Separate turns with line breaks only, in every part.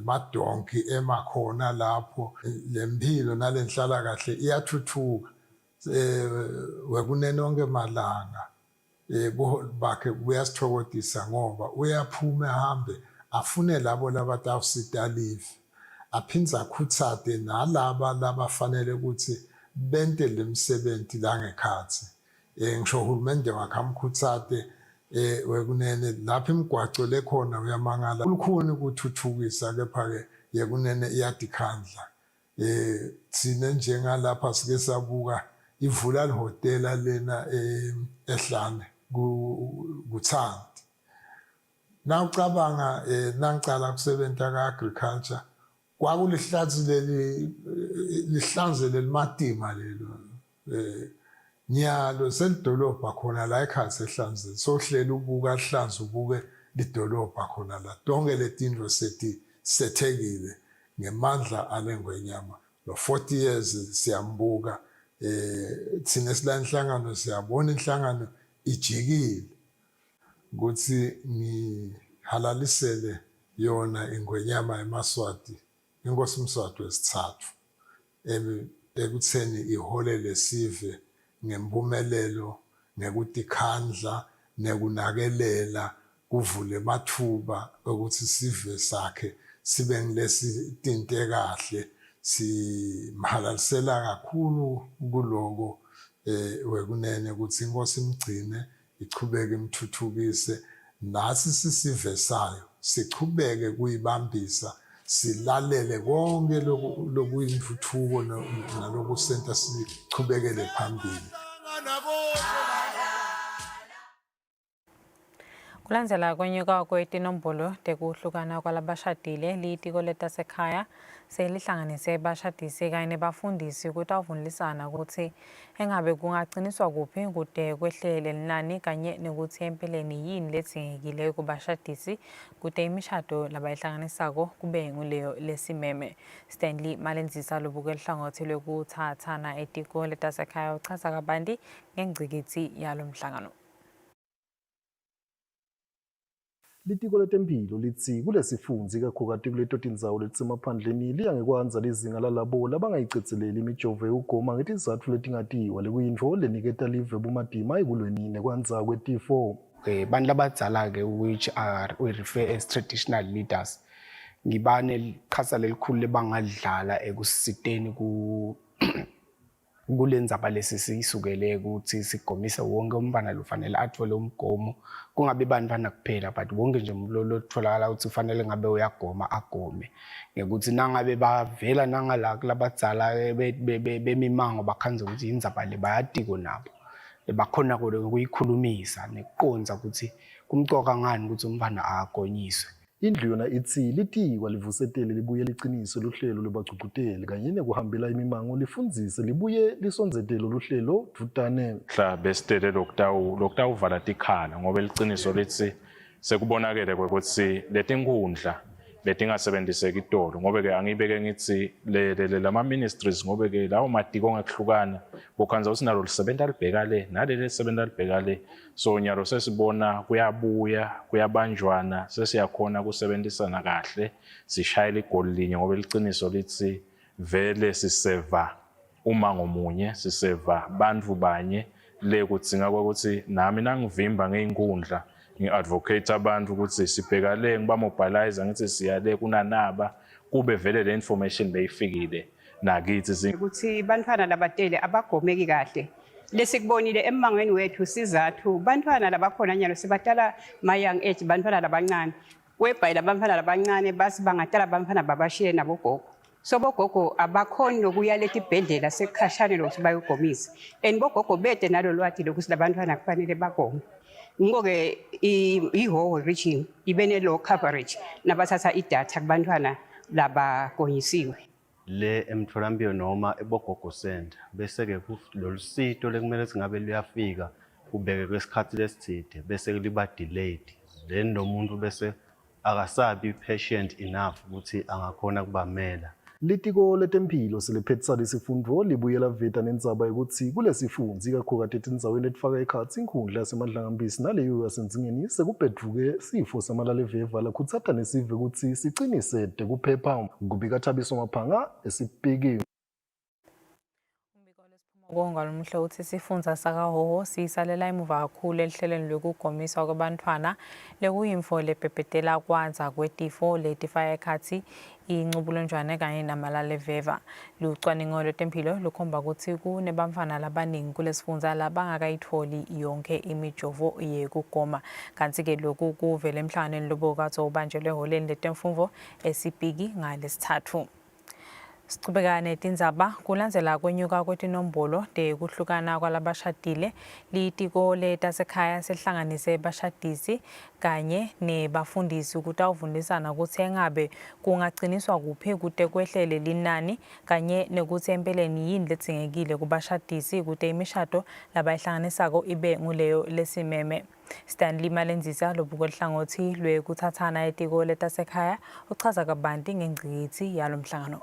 lemadonki emakhona lapho lempilo nalenhlala kahle iyathuthuka wekunene onke malanga bakhe kuyasithokodisa ngoba uyaphuma ehambe afune labo labatawusita live aphindze akhuthade nalaba labafanele ukuthi bente lemsebenzi langekhatsi ngisho uhulumende wakhe amkhuthade wekunene lapho imigwaco lekhona uyamangala ulukhuni ukuthuthukisa kepha-ke yekunene iyadikhandla thina njengalapha sike sabuka ivula lihotela lena ehlane kuThandi nawucabanga nangicala kusebenza ka-agriculture kwakulihlanze lelimatima lelo nyalo selidolobha khona la ekhaya sehlanze sohlela ubuka hlanze ubuke lidolobha khona la tonke letinto sethekile ngemandla alengwenyama lo 40 years siyambuka thina sila inhlangano siyabona inhlangano ijikile ukuthi ngihalalisele yona ingwenyama eMaswati inkosi uMswati wesithathu ekutheni iholele sive ngempumelelo ngekudikhandla nekunakelela kuvule emathuba ukuthi sive sakhe sibe ngilesi tinte kahle simhalalisela kakhulu kuloko wekunene ukuthi inkosi imgcine ichubeke imthuthukise nasi sisive sayo sichubeke kuyibambisa silalele konke lokuyintuthuko nalokusenta sichubekele phambili.
Kulandzela kwenyuka kwetinombolo tekuhlukana kwalabashadile litiko letasekhaya selihlanganise bashadisi kanye nebafundisi ukuthi avunisana ukuthi engabe kungaqiniswa kuphi kude kwehlele linani kanye nokuthi empeleni yini ledzingekile kubashadisi kude imishado labayihlanganisako kube nguleyo lesimeme. Stanley Malenzisa lobuke lihlangothi lwekuthathana etiko letasekhaya uchaza kabanti ngengcikitsi yalo mhlangano.
Litiko letempilo litsi kulesifundzi ikakhukati kuleto tindzawo letsemaphandleni liya ngekwanza lizinga lalabo labangayicitseleli imijovo yekugoma ngetizatfu letingatiwa lekuyintfo leniketa live bumatima ekulweni nekwanza kwetifo.
Bantu labadzala-ke which we refer as traditional leaders ngibane liqhaza lelikhulu lebangadlala ekusisiteni kulendzaba lesisiyisukele ukuthi sigomise wonke umntfwana lofanele atfole umgomo kungabe bantfwana kuphela but wonke nje umuntu lotfolakala ukuthi ufanele ngabe uyagoma agome ngekuthi nangabe bavela nangala kulabadzala bemimango bakhanza ukuthi indzaba le bayatiko nabo bakhona ukuyikhulumisa nekuqonza ukuthi kumcoka ngani ukuthi umntfwana agonyiswe.
Indlu yona itsi litikwa livusetele libuye liciniso luhlelo lwebagcugcuteli kanye nekuhambela imimango lifundzise libuye lisonzetele luhlelo dvutane
mhla besitele lokutawuvala tikhala ngoba liciniso litsi sekubonakele ukuthi letinkhundla letingasebenziseki itolo ngoba ke angibeke ngithi lama ministries ngoba ke lawo matiko ngakuhlukana ukhanza ukuthi nalo lisebenza libheka le naleli lisebenza libheka le so nyalo sesibona kuyabanjwana sesiyakhona kusebenzisana kahle sishayela igoli linye ngoba liciniso lithi vele siseva uma ngomunye siseva bantfu banye le kudzinga ukuthi nami nangivimba ngeinkundla ngi-advocate abantu ukuthi sibhekale ngibamobilize ngithi siyale kunanaba kube vele le information beyifikile nakithi
ukuthi bantwana labatele abagomeki kahle lesikubonile emangweni wethu sizathu bantwana labakhona nyalo sibatala ma young age bantwana labancane webhayi labantwana labancane basi bangatala bantwana babashiye nabogogo so bogogo abakhoni lokuya letibhedlela sekukhashane lokuthi bayogomise and bogogo bede nalo lwathi lokuthi labantwana kufanele bagome ngoke i-whole region ibene low coverage nabathatha idatha kubantwana labagonyisiwe
le emtholampilo noma ebogogo center bese-ke lolu sito lekumele singabe luyafika kubeke kwesikhathi lesithide bese liba delayed then lo muntu bese akasabi patient enough ukuthi angakhona kubamela
Litiko letemphilo seliphetsisa lesifundvo libuye laveta nendzaba yekutsi kulesifundzi kakhulukazi etindzaweni letifaka ekhatsi inkhundla yasemadlangambisi naleyo yasendzingeni sekubhedvuke sifo samalaleveva lakhutsata nesive kutsi sicinise tekuphepha. Kubika Thabiso Maphanga esipikiwe.
Ngalomuhle uthi isifundza sakaHhohho sisalela emuva kakhulu elihlelweni lokugomiswa kwabantwana lekuyimfo lebhebhetela kwanza kwetifo letifaka ekhatsi ingcubulonjwane kanye namalaleveva. Lucwaningo lwetemphilo lukhomba ukuthi kunebantfwana labaningi kulesifundza labangakayitholi yonke imijovo yekugoma. Kanti-ke lokhu kuvele emhlanganweni lobukatsi obanjelwe eholeni letemfundvo esipiki ngalesithathu. Sichubeka netindzaba kulandzela kwenyuka kwetinombolo tekuhlukana kwalabashadile, litiko letasekhaya sehlanganise bashadisi kanye nebafundisi ukuthi awufundisana ukuthi engabe kungaciniswa kuphi kute kwehlele linani kanye nekuthi empeleni yini ledzingekile kubashadisi kute imishado labayihlanganisako ibe nguleyo lesimeme. Stanley Malenzisa lobuko lihlangothi lwekuthathana etiko letasekhaya uchaza kabanti ngengqikithi yalomhlangano.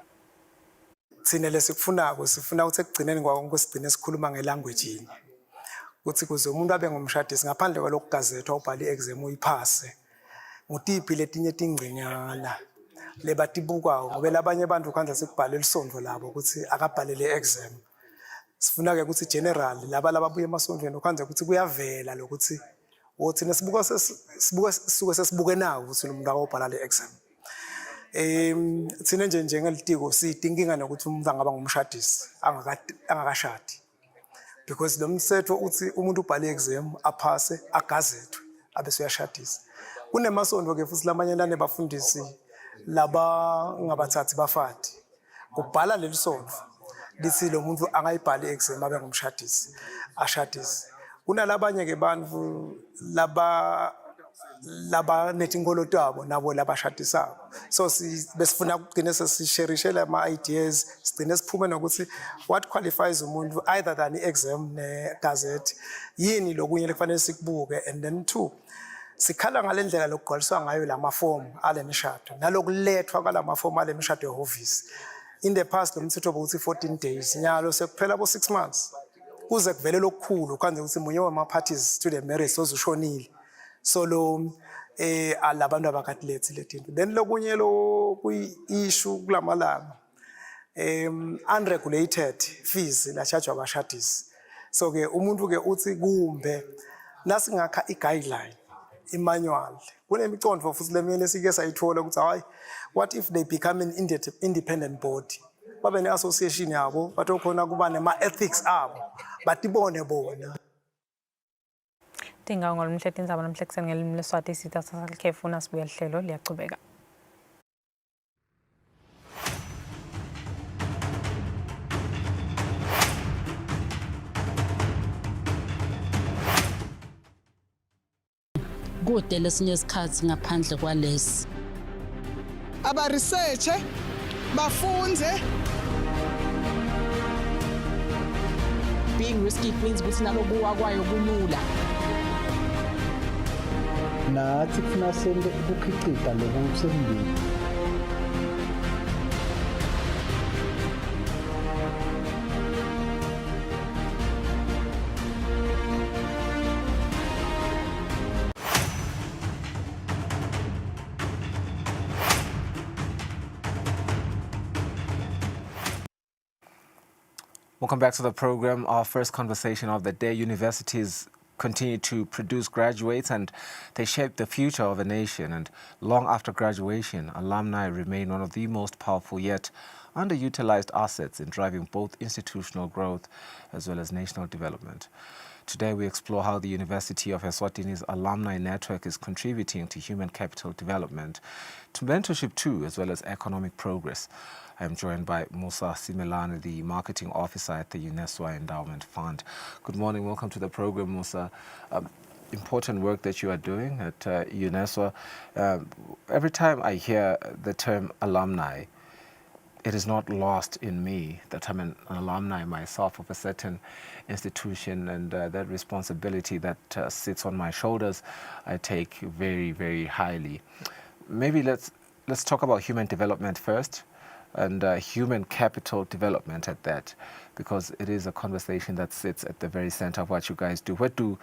Sine lesikufunako sifuna ukuthi ekugcineni kwakonke sigcine sikhuluma ngelanguage yinye ukuthi kuze umuntu abe ngumshadisi ngaphandle kwalokugazethwa ubhali i-exam uyiphase ngutiphi letinye tingcingana lebatibukayo ngoba labanye abantu kwanza sikubhalela isondlo labo ukuthi akabhalele i-exam. Sifuna ke ukuthi general laba lababuye emasondweni kwanza ukuthi kuyavela lokuthi wothina sibuke sesibuke nawo ukuthi umuntu akubhala le-exam. Thina njengelitiko sidinkinga nokuthi umuntu angaba ngumshadisi angakashadi because lo mthetho uthi umuntu ubhale exam aphase agazethwe abese uyashadisa. Kunemasondo ke futhi lamanye lane bafundisi laba ngabathathi bafati ubhala leli sondo lithi lo muntu angayibhali exam abe ngumshadisi ashadise. Kunalabanye ke bantu laba netingolo tabo nabo labashadisako. So besifuna ukugcina sesisharishela ama-ideas sigcine siphume nokuthi what qualifies umuntu either than i-exam ne-gazette yini lokunye lekufanele sikubuke, and then 2 sikhala ngalendlela lokugcwaliswa ngayo lamafomu ale mishado nalokulethwa kwalamafomu ale mishado ehhovisi. In the past lo mthetho bokuthi 14 days nyalo sekuphela bo 6 months kuze kuvele lokukhulu kwanze ukuthi munye wama-parties to the marriage ozushonile. So lo alabantu abakatilethi letinto then lokunye lo kuyi-issue kulamalanga unregulated fees la charge abashadisi. So ke umuntu ke uthi kumbe nasingakha i-guideline i-manual kunemicondvo futhi lemele sike sayithola ukuthi hayi what if they become an independent body babe ne-association yabo batokhona kuba nema-ethics abo batibone bona.
Tinga ngolumhle tindzaba namhle kuseni ngelimi leSwati sitha sasalikhefu nasibuya lihlelo liyachubeka.
Kude lesinye isikhathi ngaphandle kwalesi
aba research bafunze.
Being risky means ukuthi nalokuwa kwayo kulula.
Nathi kufuna sente ukukhicita lokusemndeni.
Welcome back to the program. Our first conversation of the day. Universities continue to produce graduates and they shape the future of a nation. And long after graduation, alumni remain one of the most powerful yet underutilized assets in driving both institutional growth as well as national development. Today we explore how the University of Eswatini's alumni network is contributing to human capital development, to mentorship too, as well as economic progress. I am joined by Musa Simelane, the marketing officer at the UNESCO Endowment Fund. Good morning, welcome to the program, Musa. Important work that you are doing at UNESCO. Every time I hear the term alumni, it is not lost in me that I'm an alumni myself of a certain institution, and that responsibility that sits on my shoulders, I take very, very highly. Maybe let's talk about human development first. and human capital development at that, because it is a conversation that sits at the very center of what you guys do. Where do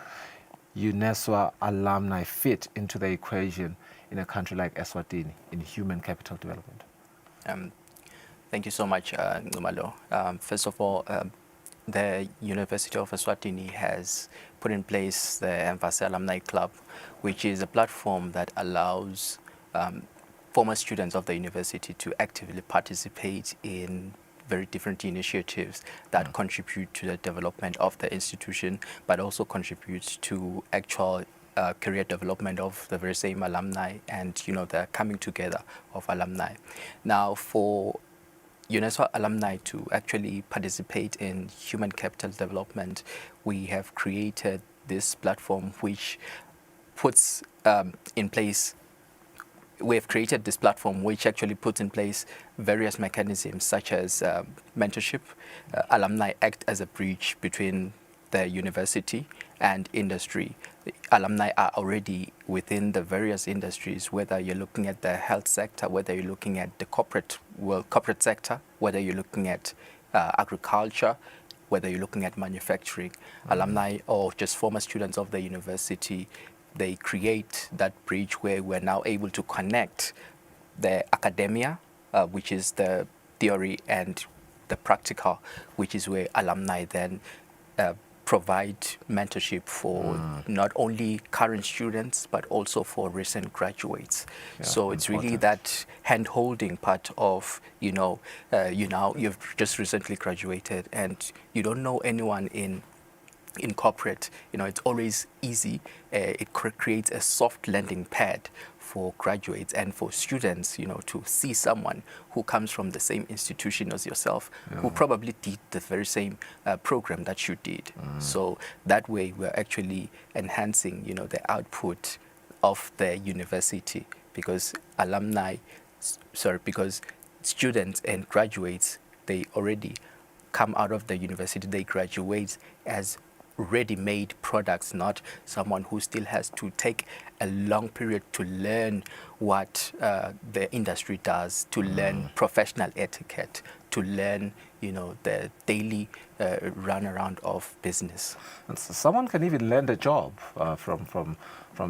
UNESWA alumni fit into the equation in a country like Eswatini in human capital development?
Thank you so much, Ngumalo. First of all, the University of Eswatini has put in place the Embassy Alumni Club, which is a platform that allows former students of the university to actively participate in very different initiatives that contribute to the development of the institution, but also contribute to actual career development of the very same alumni and, the coming together of alumni. Now, for UNESWA alumni to actually participate in human capital development, we have created this platform which puts in place actually puts in place various mechanisms such as mentorship. Alumni act as a bridge between the university and industry. The alumni are already within the various industries, whether you're looking at the health sector, whether you're looking at the corporate sector, whether you're looking at agriculture, whether you're looking at manufacturing. Alumni or just former students of the university, they create that bridge where we're now able to connect the academia, which is the theory, and the practical, which is where alumni then provide mentorship for not only current students, but also for recent graduates. Yeah, so it's really that hand-holding part of, you've just recently graduated and you don't know anyone in corporate. It's always easy. It creates a soft landing pad for graduates and for students, to see someone who comes from the same institution as yourself, who probably did the very same program that you did. So that way we're actually enhancing, the output of the university, because because students and graduates, they already come out of the university, they graduate as ready-made products, not someone who still has to take a long period to learn what the industry does, to learn professional etiquette, to learn, the daily runaround of business.
And so someone can even land a job from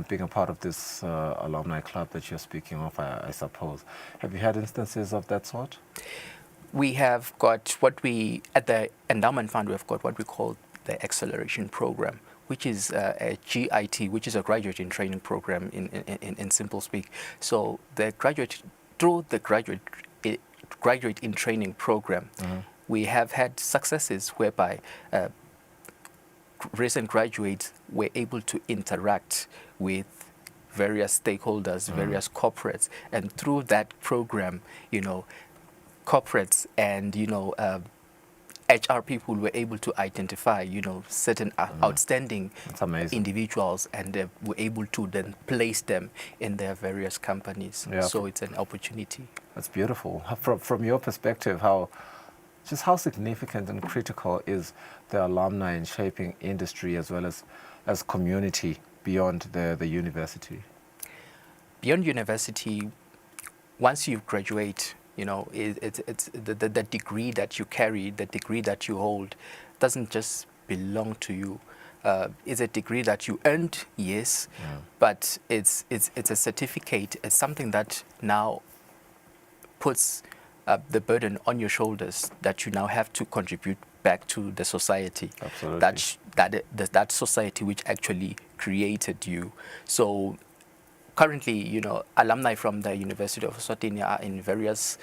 being a part of this alumni club that you're speaking of, I suppose. Have you had instances of that sort?
We have got at the endowment fund, we've got what we call the acceleration program, which is a GIT, which is a graduate in training program in simple speak. So through the graduate in training program, we have had successes whereby recent graduates were able to interact with various stakeholders, various corporates, and through that program, corporates and HR people were able to identify, certain outstanding individuals, and they were able to then place them in their various companies. Yeah. So it's an opportunity.
That's beautiful. From your perspective, how significant and critical is the alumni in shaping industry as well as community beyond the university?
Beyond university, once you graduate, it's the degree that you carry, the degree that you hold, doesn't just belong to you. It's a degree that you earned, yes, but it's a certificate. It's something that now puts the burden on your shoulders that you now have to contribute back to the society. Absolutely. That society which actually created you. So currently, alumni from the University of Eswatini are in various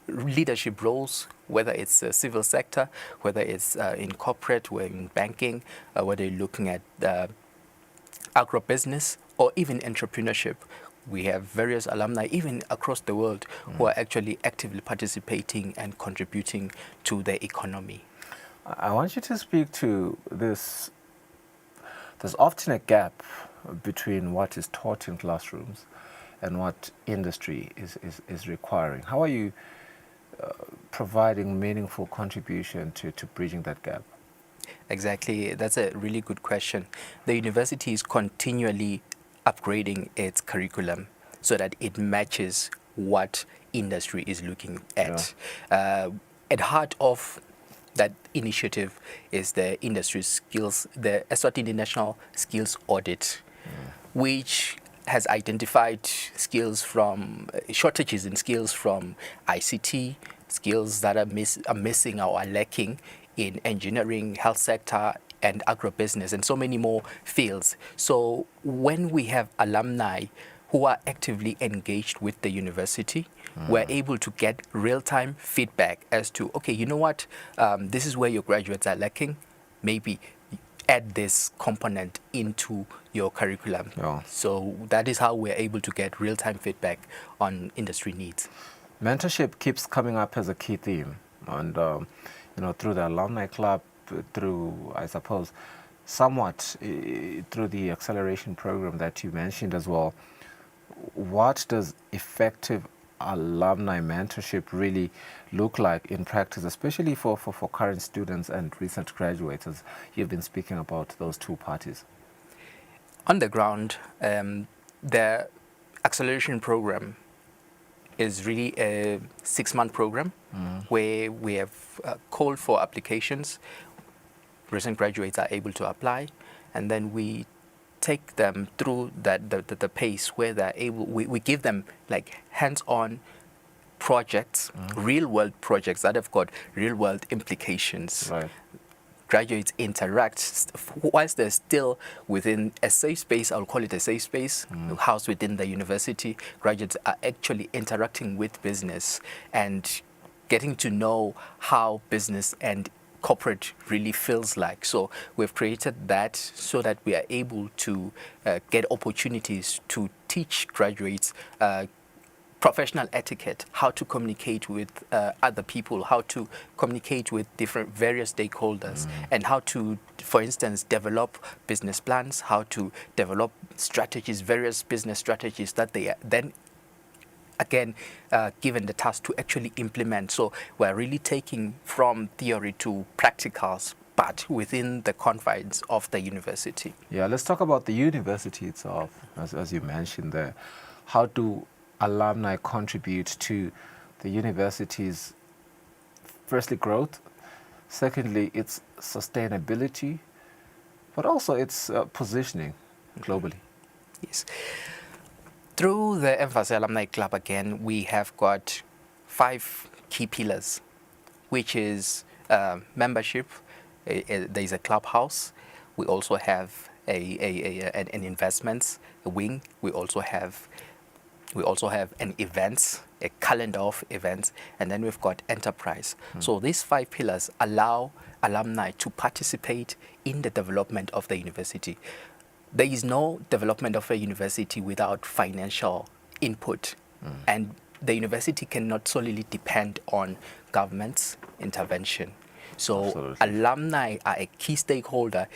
leadership roles, whether it's civil sector, whether it's in corporate, or in banking, whether you're looking at agribusiness or even entrepreneurship. We have various alumni, even across the world, who are actually actively participating and contributing to the economy.
I want you to speak to this. There's often a gap between what is taught in classrooms and what industry is requiring. How are you providing meaningful contribution to bridging that gap?
Exactly. That's a really good question. The university is continually upgrading its curriculum so that it matches what industry is looking at. At heart of that initiative is the industry skills, the Eswatini National Skills Audit, which has identified skills from shortages in skills from ICT, skills that are missing or are lacking in engineering, health sector, and agribusiness, and so many more fields. So when we have alumni who are actively engaged with the university, we're able to get real-time feedback as to, okay, you know what, this is where your graduates are lacking, maybe add this component into your curriculum. So that is how we're able to get real-time feedback on industry needs.
Mentorship keeps coming up as a key theme, and through the alumni club, through, I suppose, somewhat through the acceleration program that you mentioned as well. What does effective alumni mentorship really look like in practice, especially for current students and recent graduates, as you've been speaking about those two parties?
On the ground, the acceleration program is really a 6-month program where we have called for applications. Recent graduates are able to apply, and then we take them through the pace where they're able, we give them like hands-on projects, real-world projects that have got real-world implications. Graduates interact whilst they're still within a safe space. I'll call it a safe space, housed within the university. Graduates are actually interacting with business and getting to know how business and corporate really feels like. So we've created that so that we are able to get opportunities to teach graduates professional etiquette, how to communicate with other people, how to communicate with various stakeholders, and how to, for instance, develop business plans, how to develop strategies, various business strategies that they are then again given the task to actually implement. So we're really taking from theory to practicals, but within the confines of the university.
Yeah, let's talk about the university itself, as you mentioned there. How do alumni contribute to the university's, firstly, growth, secondly, its sustainability, but also its positioning globally?
Yes. Through the Emphasis Alumni Club, again, we have got 5 key pillars, which is membership. There's a clubhouse. We also have an investments wing. We also have an events, a calendar of events, and then we've got enterprise. So these 5 pillars allow alumni to participate in the development of the university. There is no development of a university without financial input, and the university cannot solely depend on government's intervention. So
Absolutely.
Alumni are a key stakeholder.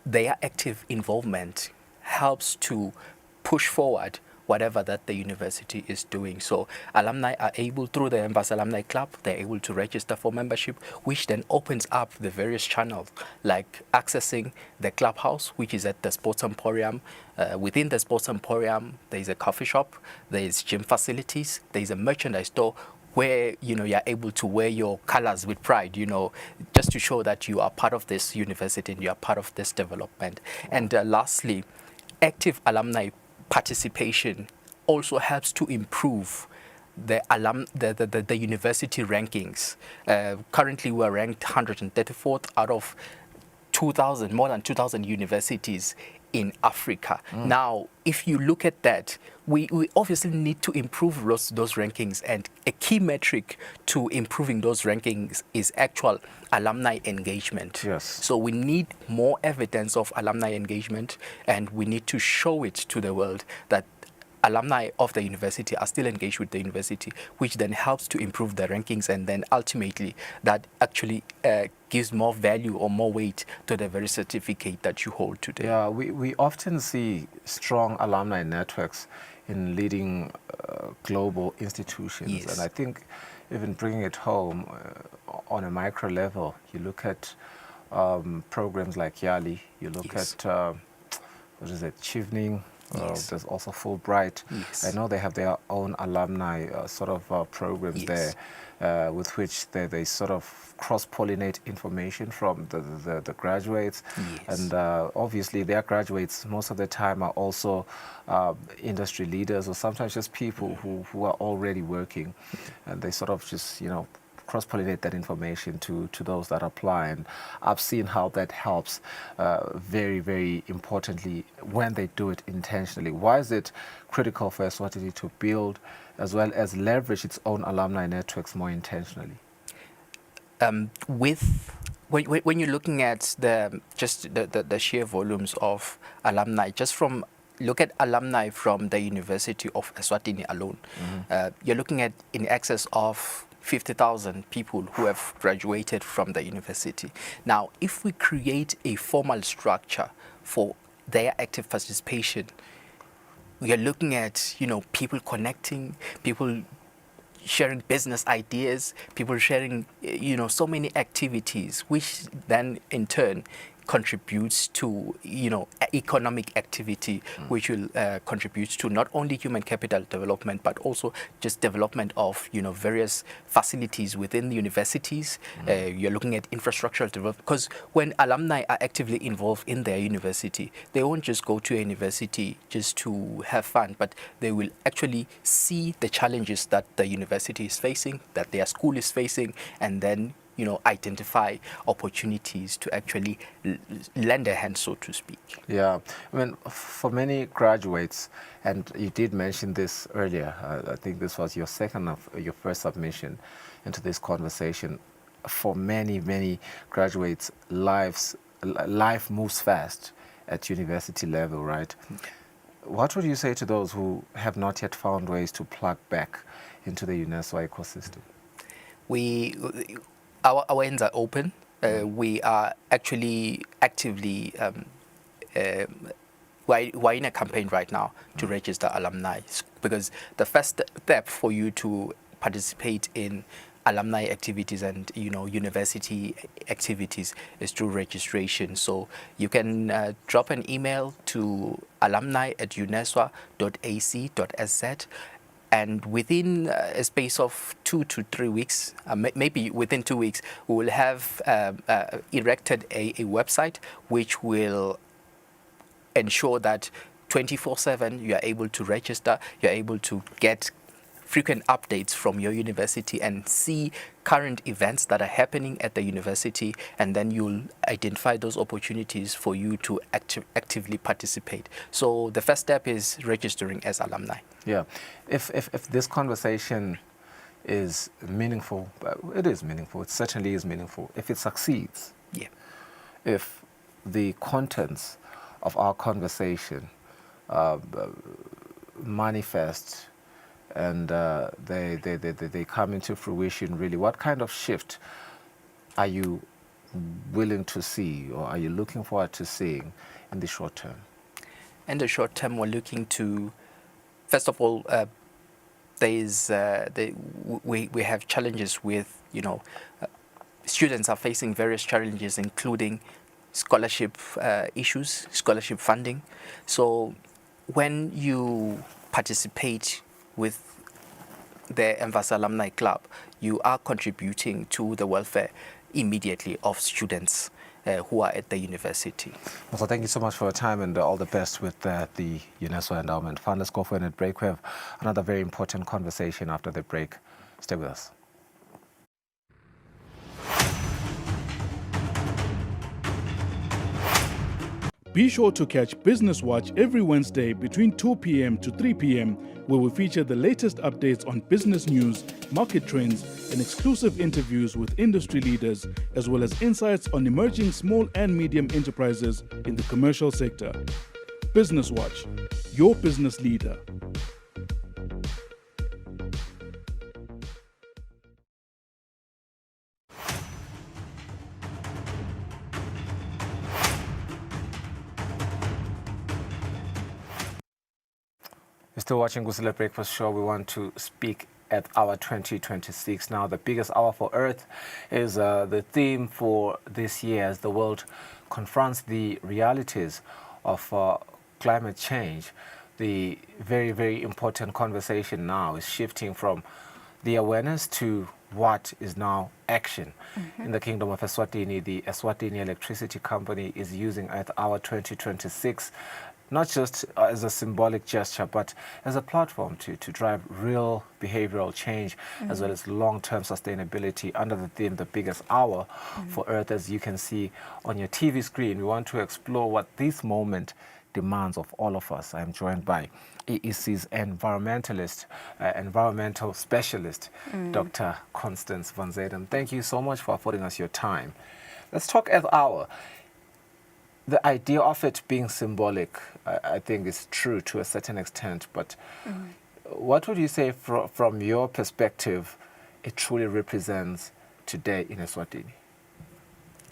Their active involvement helps to push forward whatever that the university is doing. So alumni are able, through the Emphasis Alumni Club, they're able to register for membership, which then opens up the various channels, like accessing the clubhouse, which is at the Sports Emporium. Within the Sports Emporium, there's a coffee shop, there's gym facilities, there's a merchandise store where you're able to wear your colors with pride, just to show that you are part of this university and you are part of this development. And lastly, active alumni participation also helps to improve the university rankings. Currently, we're ranked 134th out of more than 2,000 universities in Africa. Now, if you look at that, we obviously need to improve those rankings, and a key metric to improving those rankings is actual alumni engagement.
Yes.
So we need more evidence of alumni engagement, and we need to show it to the world that alumni of the university are still engaged with the university, which then helps to improve the rankings, and then ultimately that actually gives more value or more weight to the very certificate that you hold today.
Yeah, we often see strong alumni networks in leading global institutions.
Yes.
And I think even bringing it home on a micro level, you look at programs like YALI, you look
Yes.
at, Chevening, Yes. There's also Fulbright.
Yes.
I know they have their own alumni programs
Yes.
there with which they sort of cross-pollinate information from the graduates.
Yes.
And obviously their graduates most of the time are also industry leaders or sometimes just people who are already working, and they sort of just, cross-pollinate that information to those that apply. And I've seen how that helps very, very importantly when they do it intentionally. Why is it critical for Eswatini to build as well as leverage its own alumni networks more intentionally?
When you're looking at the sheer volumes of alumni, look at alumni from the University of Eswatini alone, you're looking at in excess of 50,000 people who have graduated from the university. Now, if we create a formal structure for their active participation, we are looking at, people connecting, people sharing business ideas, people sharing, so many activities, which then in turn contributes to, economic activity, which will contribute to not only human capital development, but also just development of, various facilities within the universities. You're looking at infrastructural development, because when alumni are actively involved in their university, they won't just go to a university just to have fun, but they will actually see the challenges that the university is facing, that their school is facing, and then identify opportunities to actually lend a hand, so to speak.
Yeah, I mean, for many graduates, and you did mention this earlier, I think this was your first submission into this conversation. For many graduates, life moves fast at university level, right? What would you say to those who have not yet found ways to plug back into the UNESCO ecosystem?
Our ends are open. We are actually actively we're in a campaign right now to register alumni, because the first step for you to participate in alumni activities and university activities is through registration. So you can drop an email to alumni@uneswa.ac.sz, and within a space of 2 to 3 weeks, maybe within 2 weeks, we will have erected a website which will ensure that 24/7 you are able to register, you're able to get frequent updates from your university and see current events that are happening at the university, and then you'll identify those opportunities for you to actively participate. So the first step is registering as alumni.
Yeah, if this conversation is meaningful, it is meaningful, it certainly is meaningful. If it succeeds,
yeah.
If the contents of our conversation manifest and they come into fruition, really, what kind of shift are you willing to see, or are you looking forward to seeing in the short term?
In the short term, we're looking to, first of all, we have challenges with, students are facing various challenges, including scholarship issues, scholarship funding. So when you participate with the Envasa Alumni Club, you are contributing to the welfare immediately of students who are at the university.
So thank you so much for your time, and all the best with the UNESCO Endowment Fund. Let's go for a break. We have another very important conversation after the break. Stay with us.
Be sure to catch Business Watch every Wednesday between 2 p.m. to 3 p.m, where we feature the latest updates on business news, market trends, and exclusive interviews with industry leaders, as well as insights on emerging small and medium enterprises in the commercial sector. Business Watch, your business leader.
You're still watching Kusile Breakfast Show. We want to speak at our 2026. Now, the biggest hour for Earth is the theme for this year as the world confronts the realities of climate change. the very, very important conversation now is shifting from the awareness to what is now action. In the Kingdom of Eswatini, the Eswatini Electricity Company is using Earth Hour 2026 not just as a symbolic gesture, but as a platform to drive real behavioral change as well as long-term sustainability under the theme, The Biggest Hour for Earth. As you can see on your TV screen, we want to explore what this moment demands of all of us. I'm joined by EEC's environmentalist, environmental specialist, Dr. Constance van Zeden. Thank you so much for affording us your time. Let's talk Earth Hour. The idea of it being symbolic, I think, is true to a certain extent, but what would you say from your perspective it truly represents today in Eswatini?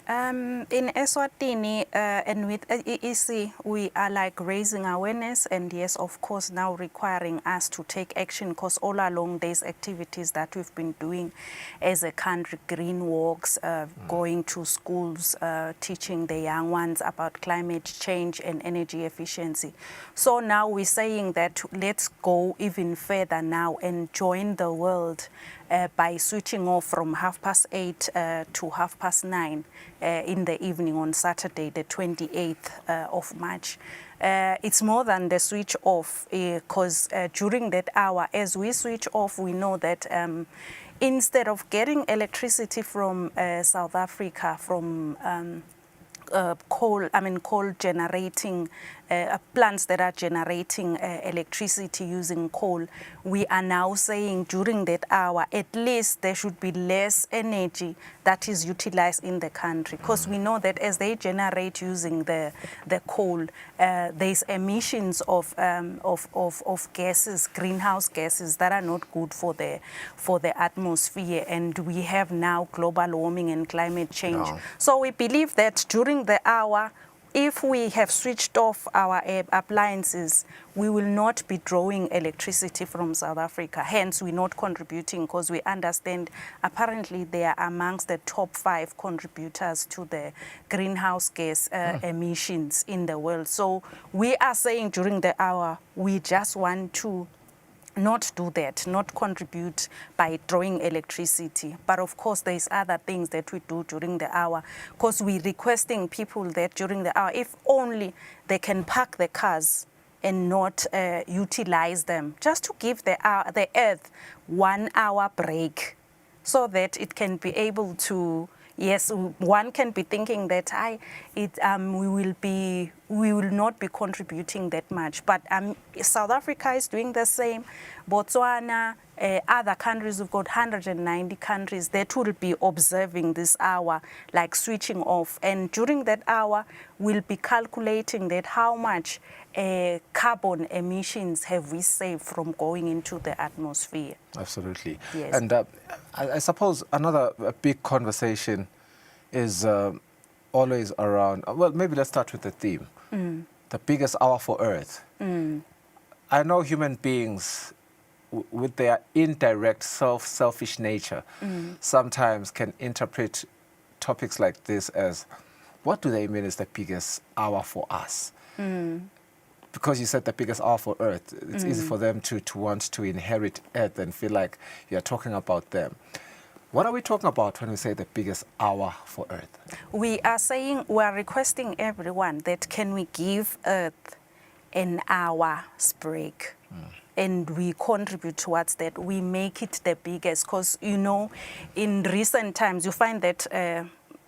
In Eswatini and with EEC, we are like raising awareness, and yes, of course, now requiring us to take action, because all along these activities that we've been doing as a country, green walks, going to schools, teaching the young ones about climate change and energy efficiency. So now we're saying that let's go even further now and join the world by switching off from 8:30 to 9:30 in the evening on Saturday, the 28th of March. It's more than the switch off, because during that hour, as we switch off, we know that instead of getting electricity from South Africa, from coal generating plants that are generating electricity using coal, we are now saying during that hour, at least there should be less energy that is utilized in the country, because we know that as they generate using the coal, there's emissions of gases, greenhouse gases, that are not good for the atmosphere, and we have now global warming and climate change. So we believe that during the hour, if we have switched off our appliances, we will not be drawing electricity from South Africa. Hence, we're not contributing, because we understand apparently they are amongst the top 5 contributors to the greenhouse gas emissions in the world. So we are saying during the hour, we just want to not do that, not contribute by drawing electricity. But of course, there's other things that we do during the hour, because we're requesting people that during the hour, if only they can park the cars and not utilize them, just to give the earth 1 hour break, so that it can be able to, yes, one can be thinking that we will not be contributing that much, but South Africa is doing the same. Botswana, other countries, we've got 190 countries that will be observing this hour, like switching off. And during that hour, we'll be calculating that how much carbon emissions have we saved from going into the atmosphere.
Absolutely.
Yes.
And I suppose another big conversation is always around, well, maybe let's start with the theme, the biggest hour for Earth. I know human beings, with their indirect selfish nature, sometimes can interpret topics like this as, what do they mean is the biggest hour for us? Because you said the biggest hour for Earth, it's easy for them to want to inherit Earth and feel like you're talking about them. What are we talking about when we say the biggest hour for Earth?
We are saying, we are requesting everyone that can we give Earth an hour's break? And we contribute towards that. We make it the biggest, because, you know, in recent times, you find that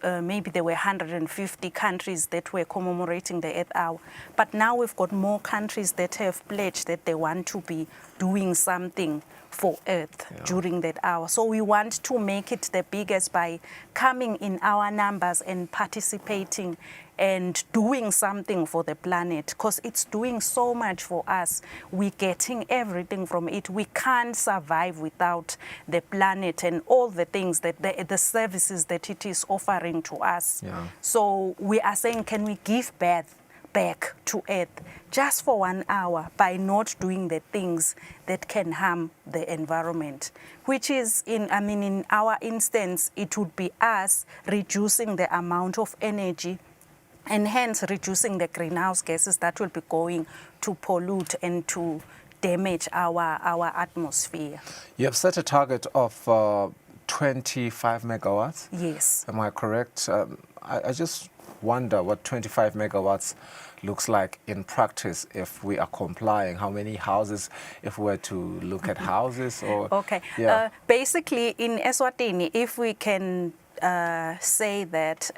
maybe there were 150 countries that were commemorating the Earth Hour. But now we've got more countries that have pledged that they want to be doing something for Earth during that hour. So we want to make it the biggest by coming in our numbers and participating and doing something for the planet, because it's doing so much for us. We're getting everything from it. We can't survive without the planet and all the things that the services that it is offering to us. So we are saying, can we give back to Earth just for 1 hour by not doing the things that can harm the environment, which is, in our instance, it would be us reducing the amount of energy and hence reducing the greenhouse gases that will be going to pollute and to damage our atmosphere.
You have set a target of 25 megawatts.
Yes.
Am I correct? I just wonder what 25 megawatts looks like in practice if we are complying. How many houses, if we were to look at houses or...
Okay.
Yeah.
Basically, in Eswatini, if we can say that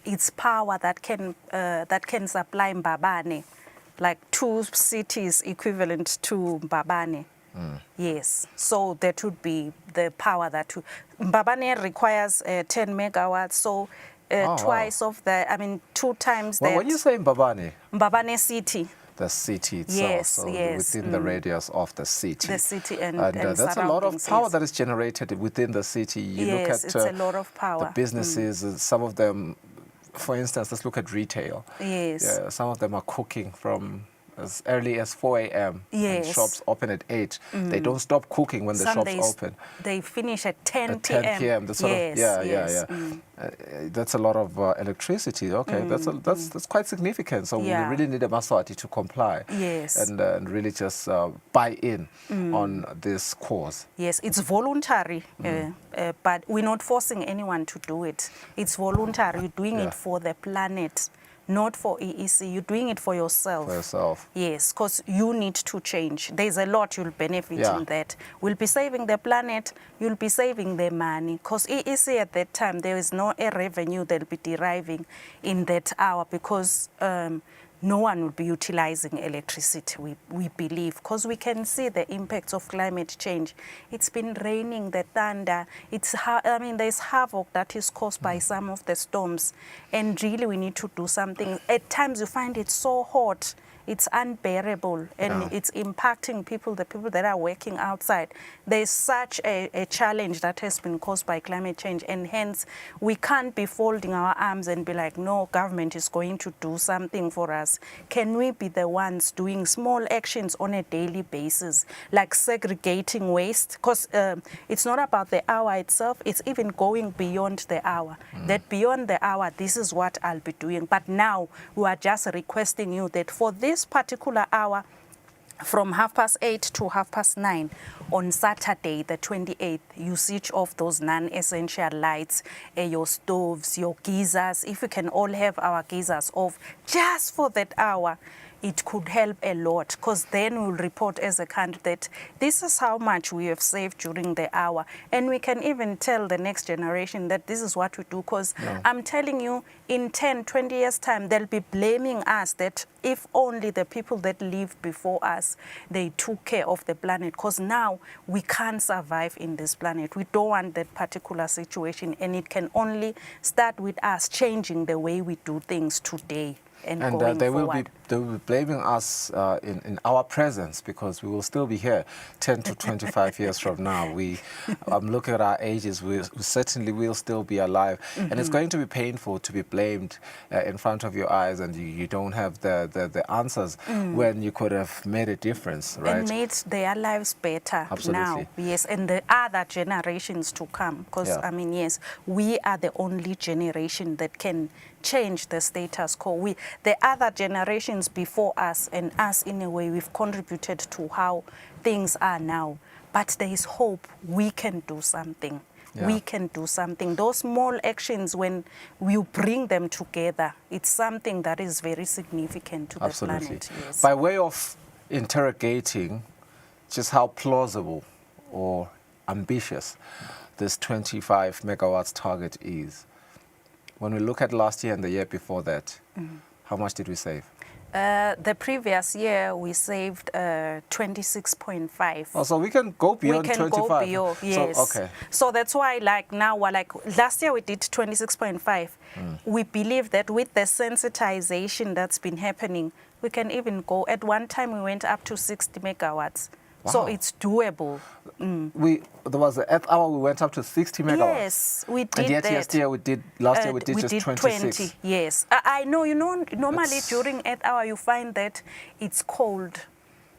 it's power that can supply Mbabane, like 2 cities equivalent to Mbabane. Yes, so that would be the power that Mbabane requires 10 megawatts, so twice of the, I mean 2 times that.
Well, when you say Mbabane?
Mbabane city.
The city itself,
yes,
so
yes.
within the radius of the city.
The city and
that's a lot of power
yes.
that is generated within the city. You
yes,
look at
it's a lot of power.
The businesses, some of them, for instance, let's look at retail.
Yes.
Yeah, some of them are cooking from as early as 4 a.m.
Yes.
and shops open at 8. They don't stop cooking when the shops open.
They finish at 10
at 10 p.m.
That's
sort
yes,
of, yeah. That's a lot of electricity. Okay, that's quite significant. So we really need a Eswatini to comply.
Yes.
And really just buy in on this cause.
Yes, it's voluntary, but we're not forcing anyone to do it. It's voluntary. You're doing it for the planet. Not for EEC, you're doing it for yourself.
For yourself.
Yes, because you need to change. There's a lot you'll benefit in that. We'll be saving the planet, you'll be saving the money. Because EEC at that time, there is no revenue they'll be deriving in that hour because no one will be utilizing electricity, we believe, because we can see the impacts of climate change. It's been raining, the thunder, there's havoc that is caused by some of the storms, and really we need to do something. At times you find it so hot, it's unbearable, and it's impacting people, the people that are working outside. There's such a challenge that has been caused by climate change, and hence we can't be folding our arms and be like, no, government is going to do something for us. Can we be the ones doing small actions on a daily basis, like segregating waste? Because it's not about the hour itself, it's even going beyond the hour. That beyond the hour, this is what I'll be doing. But now we are just requesting you that for this particular hour, from 8:30 to 9:30 on Saturday, the 28th, you switch off those non-essential lights, your stoves, your geysers. If we can all have our geysers off just for that hour, it could help a lot, because then we'll report as a country that this is how much we have saved during the hour. And we can even tell the next generation that this is what we do, because I'm telling you, in 10, 20 years' time, they'll be blaming us that if only the people that lived before us, they took care of the planet, because now we can't survive in this planet. We don't want that particular situation, and it can only start with us changing the way we do things today. And going
they will
forward.
be blaming us in our presence, because we will still be here 10 to 25 years from now. I'm looking at our ages, we certainly will still be alive. And it's going to be painful to be blamed in front of your eyes, and you don't have the answers when you could have made a difference, right?
And made their lives better now. Yes, and the other generations to come. Because, I mean, yes, we are the only generation that can change the status quo. The other generations before us and us, in a way, we've contributed to how things are now. But there is hope. We can do something. We can do something. Those small actions, when we bring them together, it's something that is very significant to the planet. Yes.
By way of interrogating just how plausible or ambitious this 25 megawatts target is, when we look at last year and the year before that, how much did we save?
The previous year, we saved 26.5.
Oh, so we can go beyond 25.
We can go beyond, yes.
So, okay.
So that's why, like now, last year we did 26.5. We believe that with the sensitization that's been happening, we can even go. At one time, we went up to 60 megawatts. Wow. So it's doable.
There was an Earth hour, we went up to 60 megawatts.
Yes, we did
and yet
that.
Last year we did just 26.
20, yes. I know, normally during Earth hour you find that it's cold.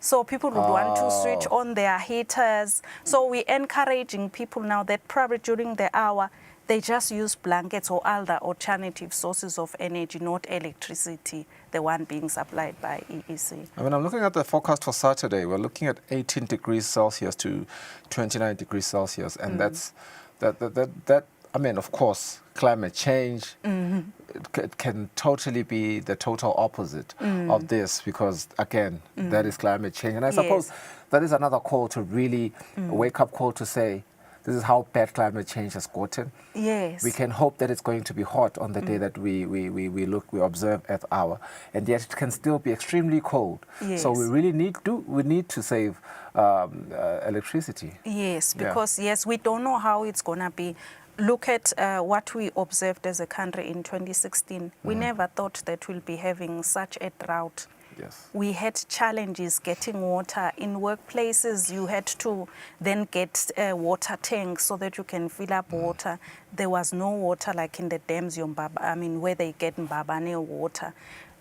So people would want to switch on their heaters. So we're encouraging people now that probably during the hour, they just use blankets or other alternative sources of energy, not electricity, the one being supplied by EEC.
I mean, I'm looking at the forecast for Saturday. We're looking at 18 degrees Celsius to 29 degrees Celsius. And that, I mean, of course, climate change, it can totally be the total opposite of this because, again, that is climate change. And I suppose that is another call to really wake up call to say, this is how bad climate change has gotten.
Yes.
We can hope that it's going to be hot on the day that we observe Earth hour, and yet it can still be extremely cold.
Yes.
So we really need to save electricity.
Yes, because yes, we don't know how it's gonna be. Look at what we observed as a country in 2016. We never thought that we'll be having such a drought.
Yes.
We had challenges getting water. In workplaces, you had to then get water tanks so that you can fill up water. There was no water like in the dams, where they get Mbabane water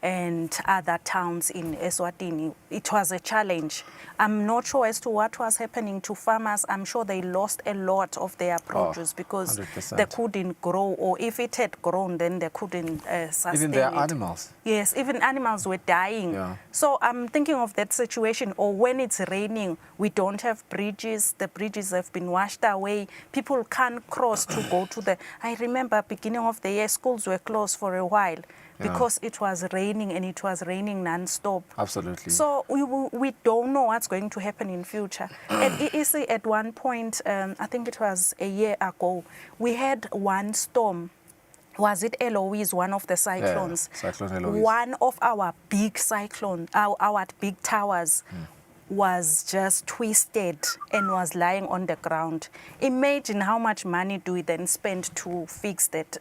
and other towns in Eswatini. It was a challenge. I'm not sure as to what was happening to farmers. I'm sure they lost a lot of their produce because
100%.
they couldn't grow, or if it had grown, then they couldn't sustain
Even their
it.
animals.
Yes, even animals were dying.
Yeah.
So I'm thinking of that situation, or when it's raining, we don't have bridges. The bridges have been washed away. People can't cross to go to the... I remember beginning of the year, schools were closed for a while because it was raining, and it was raining non-stop.
Absolutely.
So we don't know what's going to happen in future. At EEC at one point, I think it was a year ago, we had one storm. Was it Eloise, one of the cyclones?
Yeah, Cyclone Eloise.
One of our big cyclones, our big towers, was just twisted and was lying on the ground. Imagine how much money do we then spend to fix that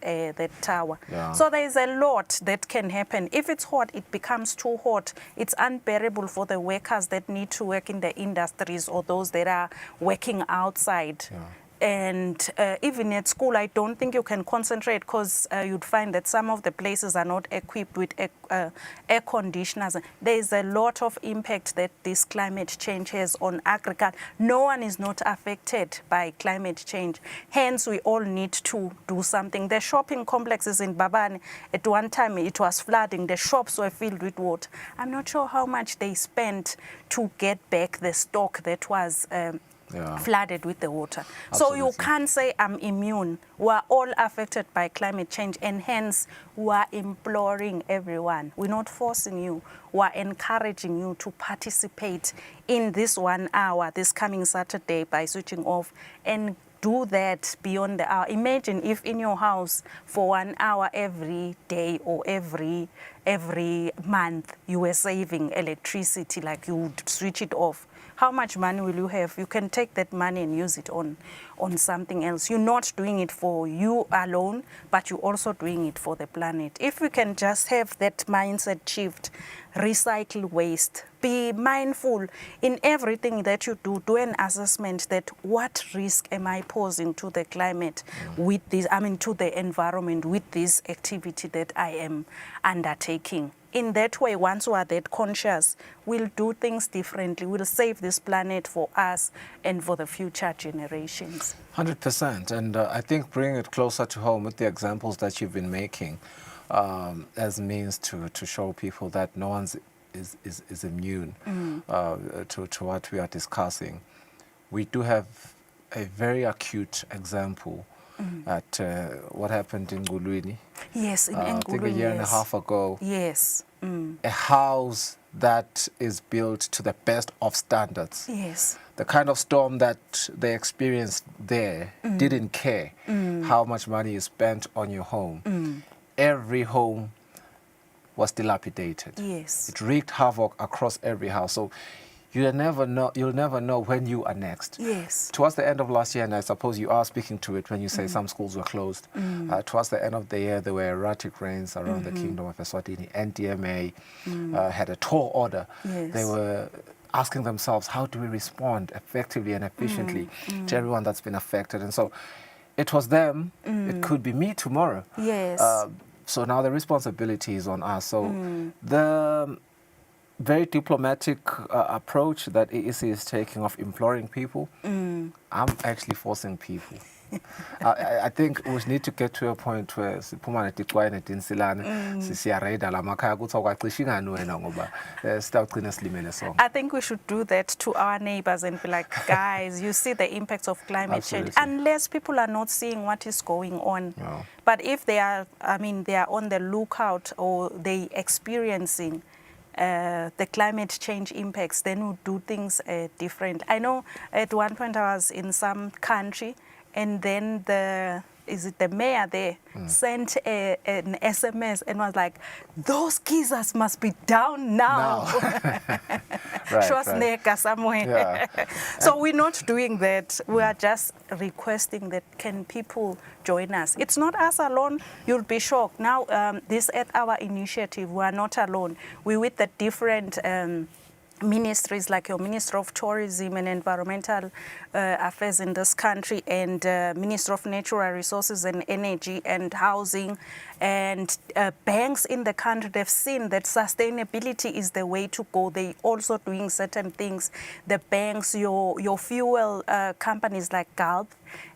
tower.
Yeah.
So there is a lot that can happen. If it's hot, it becomes too hot. It's unbearable for the workers that need to work in the industries or those that are working outside.
Yeah.
And even at school, I don't think you can concentrate because you'd find that some of the places are not equipped with air conditioners. There is a lot of impact that this climate change has on agriculture. No one is not affected by climate change. Hence, we all need to do something. The shopping complexes in Babane, at one time it was flooding. The shops were filled with water. I'm not sure how much they spent to get back the stock that was flooded with the water.
Absolutely.
So you can't say I'm immune. We're all affected by climate change, and hence we're imploring everyone. We're not forcing you. We're encouraging you to participate in this 1 hour this coming Saturday by switching off, and do that beyond the hour. Imagine if in your house for 1 hour every day or every month you were saving electricity, like you would switch it off. How much money will you have? You can take that money and use it on something else. You're not doing it for you alone, but you're also doing it for the planet. If we can just have that mindset shift, recycle waste, be mindful in everything that you do, do an assessment that what risk am I posing to the climate with this, to the environment with this activity that I am undertaking. In that way, once we are that conscious, we'll do things differently. We'll save this planet for us and for the future generations.
100%. And I think bringing it closer to home with the examples that you've been making as means to show people that no one is immune to what we are discussing. We do have a very acute example at what happened in Ngulwini.
Yes, in Ngulwini.
I think a year and a half ago.
Yes.
A house that is built to the best of standards.
Yes.
The kind of storm that they experienced there didn't care how much money you spent on your home. Every home was dilapidated.
Yes.
It wreaked havoc across every house. So you'll never know when you are next.
Yes.
Towards the end of last year, and I suppose you are speaking to it when you say some schools were closed, towards the end of the year, there were erratic rains around the Kingdom of Eswatini. NDMA had a tall order.
Yes.
They were asking themselves, how do we respond effectively and efficiently to everyone that's been affected? And so it was them. It could be me tomorrow.
Yes.
So now the responsibility is on us. So very diplomatic approach that EEC is taking of imploring people. I'm actually forcing people. I think we need to get to a point where siphuma neticwaye netinsilane siyareda lamakhaya ukuthi awukacishi ngani wena ngoba sitawugcina silimele sonke.
I think we should do that to our neighbors and be like, guys, you see the impacts of climate change. Unless people are not seeing what is going on.
No.
But if they are, they are on the lookout or they experiencing the climate change impacts, then we'll do things different. I know at one point I was in some country, and then the mayor there sent an SMS and was like, those geezers must be down now. Schwarzenegger somewhere.
Yeah.
So we're not doing that. We are just requesting that can people join us. It's not us alone. You'll be shocked. Now, this at our initiative, we are not alone. We're with the different ministries like your Minister of Tourism and Environmental Affairs in this country, and Minister of Natural Resources and Energy and Housing, and banks in the country. They've seen that sustainability is the way to go. They also doing certain things. The banks, your fuel companies like Gulf,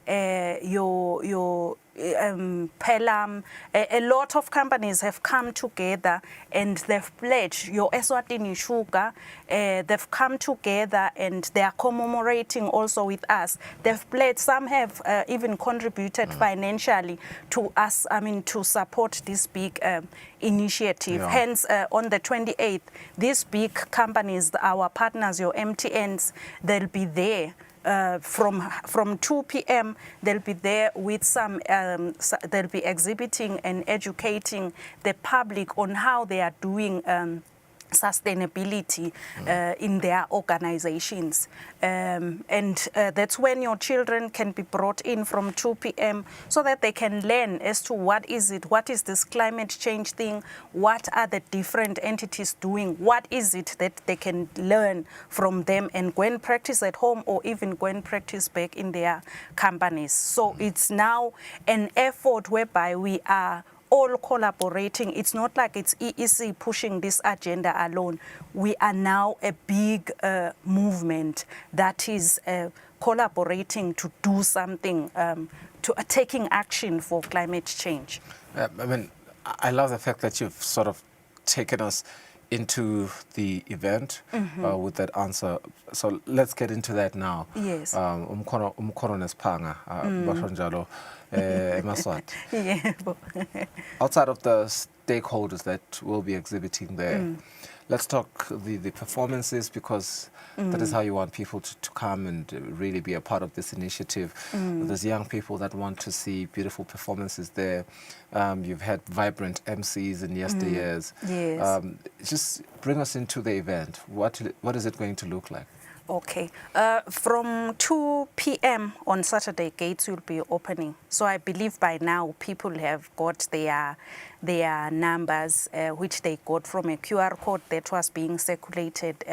your Pelham, a lot of companies have come together and they've pledged, your Eswatini sugar, they've come together and they are commemorating also with us. They've pledged, some have even contributed financially to us, to support this big initiative.
Yeah.
Hence, on the 28th, these big companies, our partners, your MTNs, they'll be there. From 2 p.m. they'll be there with some, they'll be exhibiting and educating the public on how they are doing sustainability in their organizations. And that's when your children can be brought in from 2 p.m. so that they can learn as to what is this climate change thing, what are the different entities doing, what is it that they can learn from them and go and practice at home or even go and practice back in their companies. So it's now an effort whereby we are all collaborating. It's not like it's EEC pushing this agenda alone. We are now a big movement that is collaborating to do something, to taking action for climate change.
I love the fact that you've sort of taken us into the event with that answer. So let's get into that now.
Yes.
Umkhono nesphanga basho njalo eMaswati. Outside of the stakeholders that will be exhibiting there, let's talk the performances, because that is how you want people to come and really be a part of this initiative. There's young people that want to see beautiful performances there. You've had vibrant MCs in yesteryears.
Yes.
Just bring us into the event. What is it going to look like?
Okay. From 2 p.m. on Saturday, gates will be opening. So I believe by now people have got their numbers, which they got from a QR code that was being circulated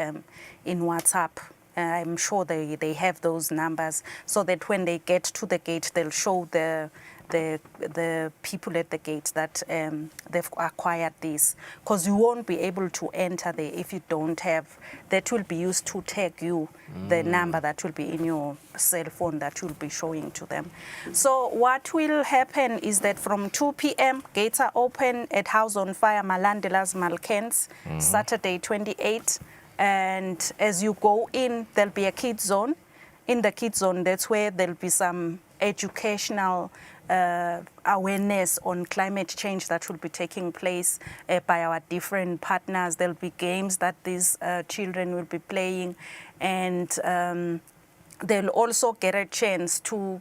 in WhatsApp. I'm sure they have those numbers, so that when they get to the gate, they'll show the people at the gate that they've acquired this, because you won't be able to enter there if you don't have. That will be used to tag you, the number that will be in your cell phone that will be showing to them. So what will happen is that from 2 p.m. gates are open at House on Fire Malandelas Malkens, Saturday 28. And as you go in, there'll be a kids zone. In the kids zone, that's where there'll be some educational awareness on climate change that will be taking place by our different partners. There'll be games that these children will be playing, and they'll also get a chance to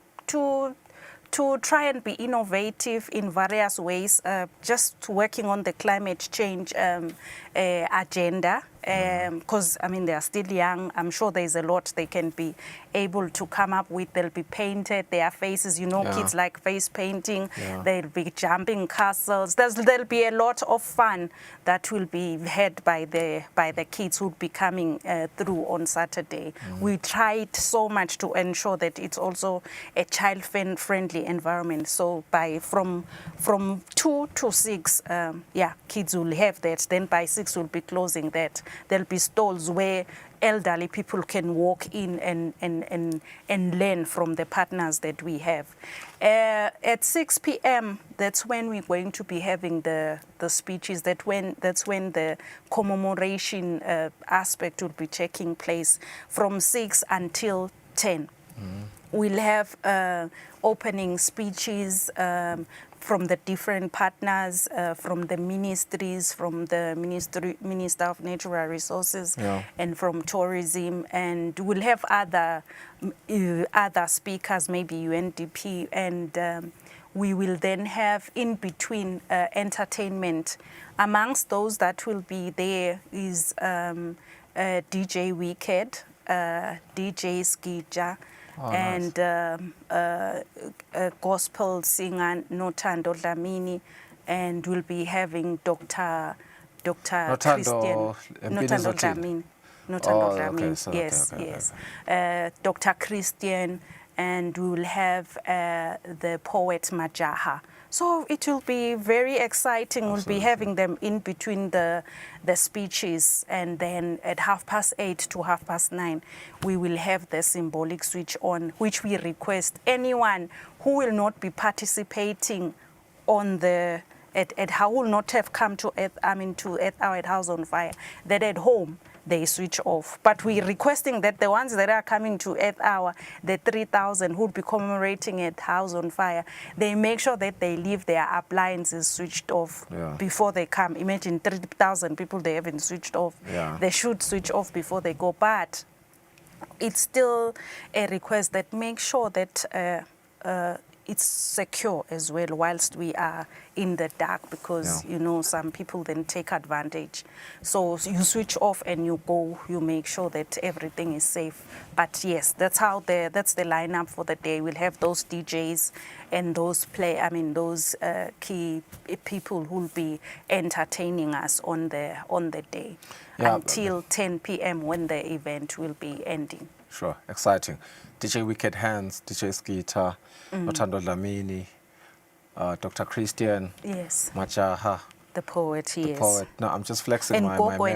try and be innovative in various ways, just working on the climate change agenda. Because, they are still young. I'm sure there's a lot they can be able to come up with. They'll be painted, their faces. Kids like face painting. They'll be jumping castles. There'll be a lot of fun that will be had by the kids who'll be coming through on Saturday. We tried so much to ensure that it's also a child-friendly environment. So from 2 to 6, kids will have that. Then by 6 we'll be closing that. there'll be stalls where elderly people can walk in and learn from the partners that we have. At 6 p.m., that's when we're going to be having the speeches. That's when the commemoration aspect will be taking place from 6 until 10. We'll have opening speeches from the different partners, from the ministries, from the Minister of Natural Resources, and from tourism, and we'll have other speakers, maybe UNDP, and we will then have in between entertainment. Amongst those that will be there is DJ Wicked, DJ Skija, and gospel singer Nothando Dlamini, and we'll be having Dr. Christian Nothando Dlamini. Nothando Dlamini, yes. Dr. Christian, and we will have the poet Majaha. So it will be very exciting. We'll be having them in between the speeches, and then at 8:30 to 9:30, we will have the symbolic switch on, which we request anyone who will not be participating on the who will not have come to our House on Fire, that at home they switch off. But we're requesting that the ones that are coming to Earth Hour, the 3,000 who will be commemorating at House on Fire, they make sure that they leave their appliances switched off before they come. Imagine 3,000 people they haven't switched off. They should switch off before they go. But it's still a request that make sure that it's secure as well whilst we are in the dark, because you know some people then take advantage. So you switch off and you go, you make sure that everything is safe. But yes, that's the lineup for the day. We'll have those DJs and those key people who'll be entertaining us on the day until 10 p.m. when the event will be ending.
Sure, exciting. DJ Wicked Hands, DJ Skita, Nothando Dlamini, Dr. Christian, Majaha.
The poet, yes.
The poet. No, I'm just flexing my memory.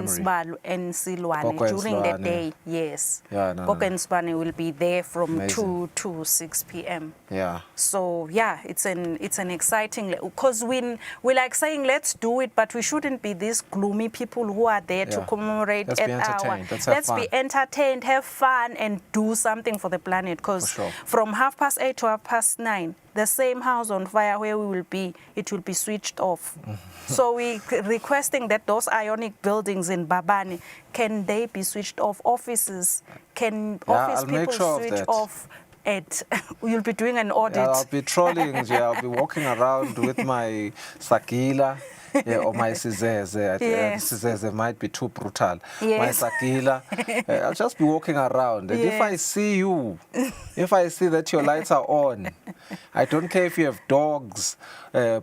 And Silwane during the day, yes. Gogo and Silwane will be there from 2 to 6 p.m. So it's an exciting, because we like saying let's do it, but we shouldn't be these gloomy people who are there to commemorate
Let's
at
be entertained.
Let's be entertained, have fun, and do something for the planet. Because from 8:30 to 9:30, the same House on Fire where we will be, it will be switched off. So we're requesting that those ionic buildings in Babani, can they be switched off? Offices, can office people switch off? You'll be doing an audit.
I'll be trolling. I'll be walking around with my Sakila. Or my Sizeze. Sizeze might be too brutal. My Sakila. I'll just be walking around. And if I see you, if I see that your lights are on, I don't care if you have dogs,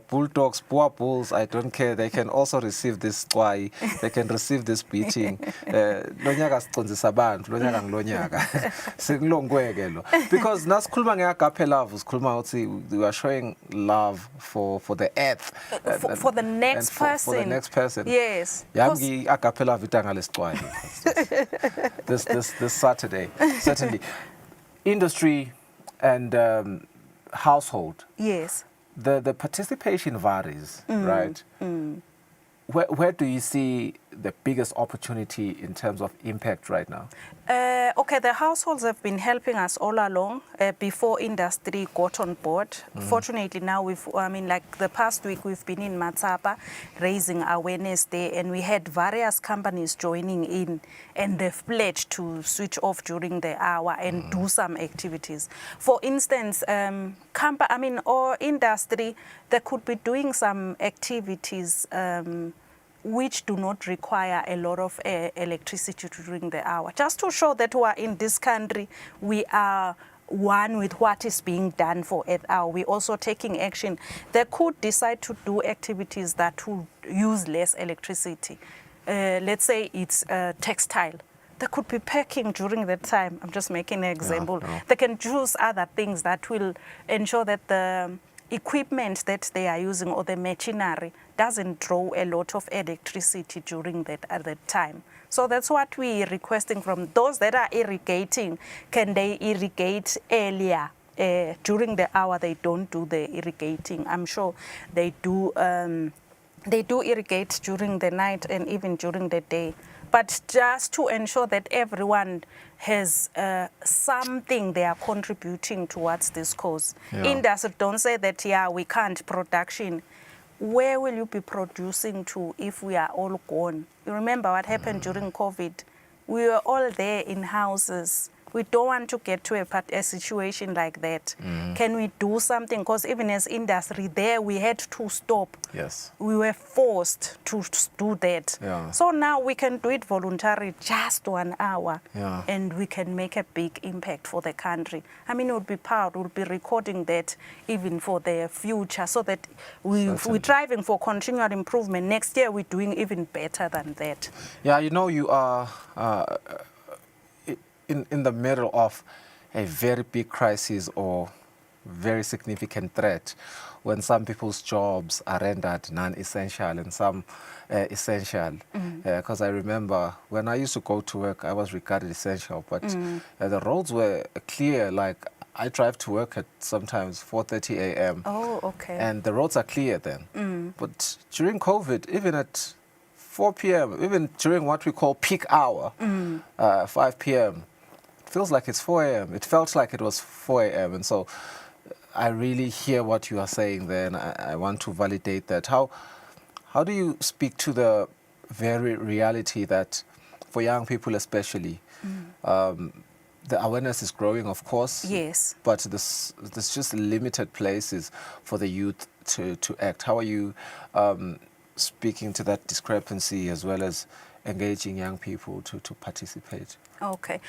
bulldogs, boer bulls, I don't care. They can also receive this kwai. They can receive this beating. Because nasikhuluma ngeagape love, we are showing love for the earth.
For the next person.
For the next person.
Yes.
This Saturday, certainly. Industry and household.
Yes.
The participation varies, right? Where do you see the biggest opportunity in terms of impact right now?
Okay, the households have been helping us all along before industry got on board. Fortunately, now like the past week, we've been in Matsapa raising awareness there, and we had various companies joining in, and they've pledged to switch off during the hour and do some activities. For instance, or industry, they could be doing some activities which do not require a lot of electricity during the hour. Just to show that we are in this country, we are one with what is being done for Earth Hour. We're also taking action. They could decide to do activities that will use less electricity. Let's say it's textile. They could be packing during that time. I'm just making an example. They can choose other things that will ensure that the equipment that they are using or the machinery doesn't draw a lot of electricity during at that time. So that's what we're requesting from those that are irrigating. Can they irrigate earlier? During the hour they don't do the irrigating. I'm sure they do irrigate during the night and even during the day. But just to ensure that everyone has something they are contributing towards this cause. Industry don't say that, yeah, we can't production. Where will you be producing to if we are all gone? You remember what happened during COVID? We were all there in houses. We don't want to get to a situation like that. Can we do something? Because even as industry there, we had to stop.
Yes.
We were forced to do that.
Yeah.
So now we can do it voluntarily, just 1 hour.
Yeah.
And we can make a big impact for the country. I mean, it would be proud. We'll be recording that even for the future so that we're driving for continual improvement. Next year, we're doing even better than that.
Yeah, you know, you are in the middle of a very big crisis or very significant threat when some people's jobs are rendered non-essential and some essential. Because I remember when I used to go to work, I was regarded essential, but the roads were clear. Like I drive to work at sometimes 4:30 a.m.
Oh, okay.
And the roads are clear then. But during COVID, even at 4 p.m., even during what we call peak hour, 5 p.m., feels like it's 4 a.m. It felt like it was 4 a.m. And so I really hear what you are saying there, and I want to validate that. How do you speak to the very reality that for young people especially, the awareness is growing, of course.
Yes.
But there's just limited places for the youth to act. How are you speaking to that discrepancy as well as engaging young people to participate?
Okay.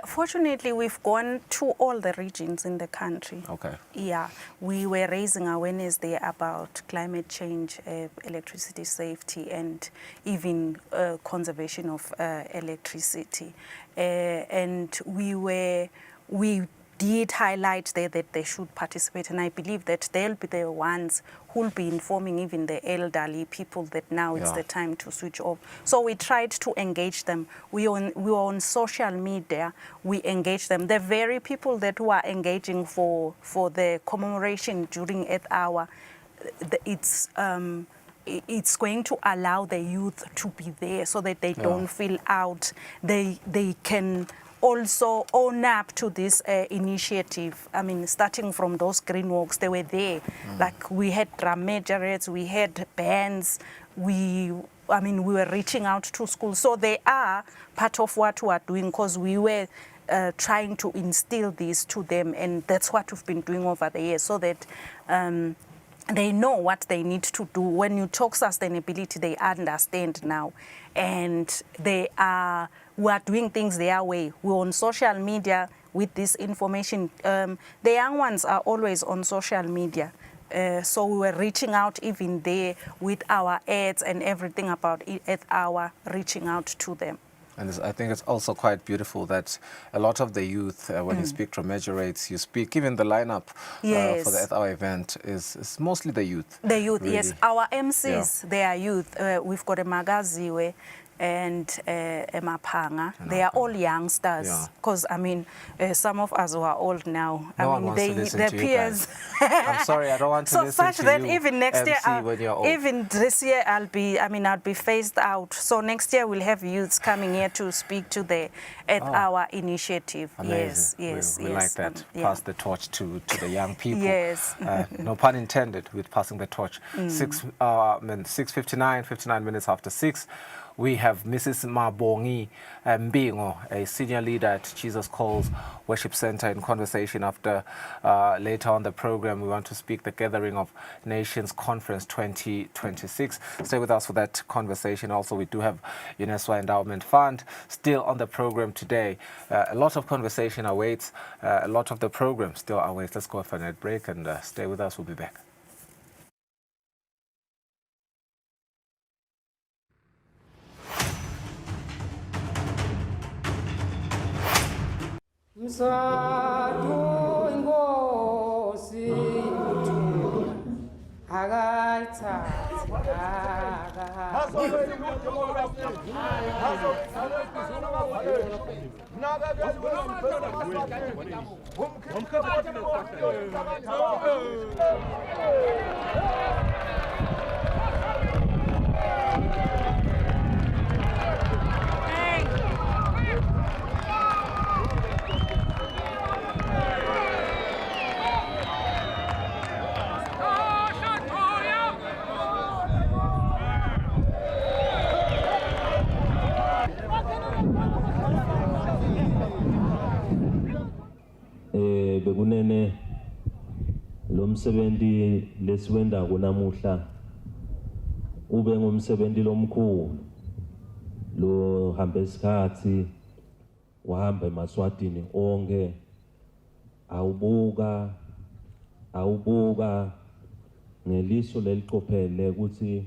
Fortunately, we've gone to all the regions in the country.
Okay.
Yeah. We were raising awareness there about climate change, electricity safety, and even conservation of electricity. And we did highlight there that they should participate, and I believe that they'll be the ones who'll be informing even the elderly people that now it's the time to switch off. So we tried to engage them. We were on social media, we engaged them. The very people that were engaging for the commemoration during Earth Hour, it's going to allow the youth to be there so that they don't feel out. They can also own up to this initiative. I mean, starting from those green walks, they were there. Like we had drum majorettes, we had bands, we were reaching out to schools. So they are part of what we are doing because we were trying to instill this to them, and that's what we've been doing over the years so that they know what they need to do. When you talk sustainability, they understand now. And we are doing things their way. We're on social media with this information. The young ones are always on social media. So we were reaching out even there with our ads and everything about Earth Hour, reaching out to them.
And I think it's also quite beautiful that a lot of the youth, when you speak to majorates, you speak, even the lineup for the Earth Hour event is mostly the youth.
The youth,
really.
Yes. Our MCs, they are youth. We've got a Magaziwe and Emapanga. They are all youngsters. Because, some of us who are old now,
their
peers.
I'm sorry, I don't want to listen
such
to
that
you,
even next
MC,
year,
when you're old.
even this year, I'll be phased out. So next year we'll have youths coming here to speak to the Earth Hour initiative.
Amazing.
Yes.
We like that. Pass the torch to the young people.
Yes.
No pun intended with passing the torch. 6:59, 59 minutes after 6. We have Mrs. Mabongi Mbingo, a senior leader at Jesus Calls Worship Center, in conversation after later on the program. We want to speak the Gathering of Nations Conference 2026. Stay with us for that conversation. Also, we do have UNESCO Endowment Fund still on the program today. A lot of conversation awaits. A lot of the program still awaits. Let's go for a net break and stay with us. We'll be back.
Msadu ingosi Bekunene lo msebenzi lesiwenda kunamuhla ube ngumsebenzi lomkhulu lo hamba isikhathi wahamba eMaswatini onke awubuka ngeliso leliqophele ukuthi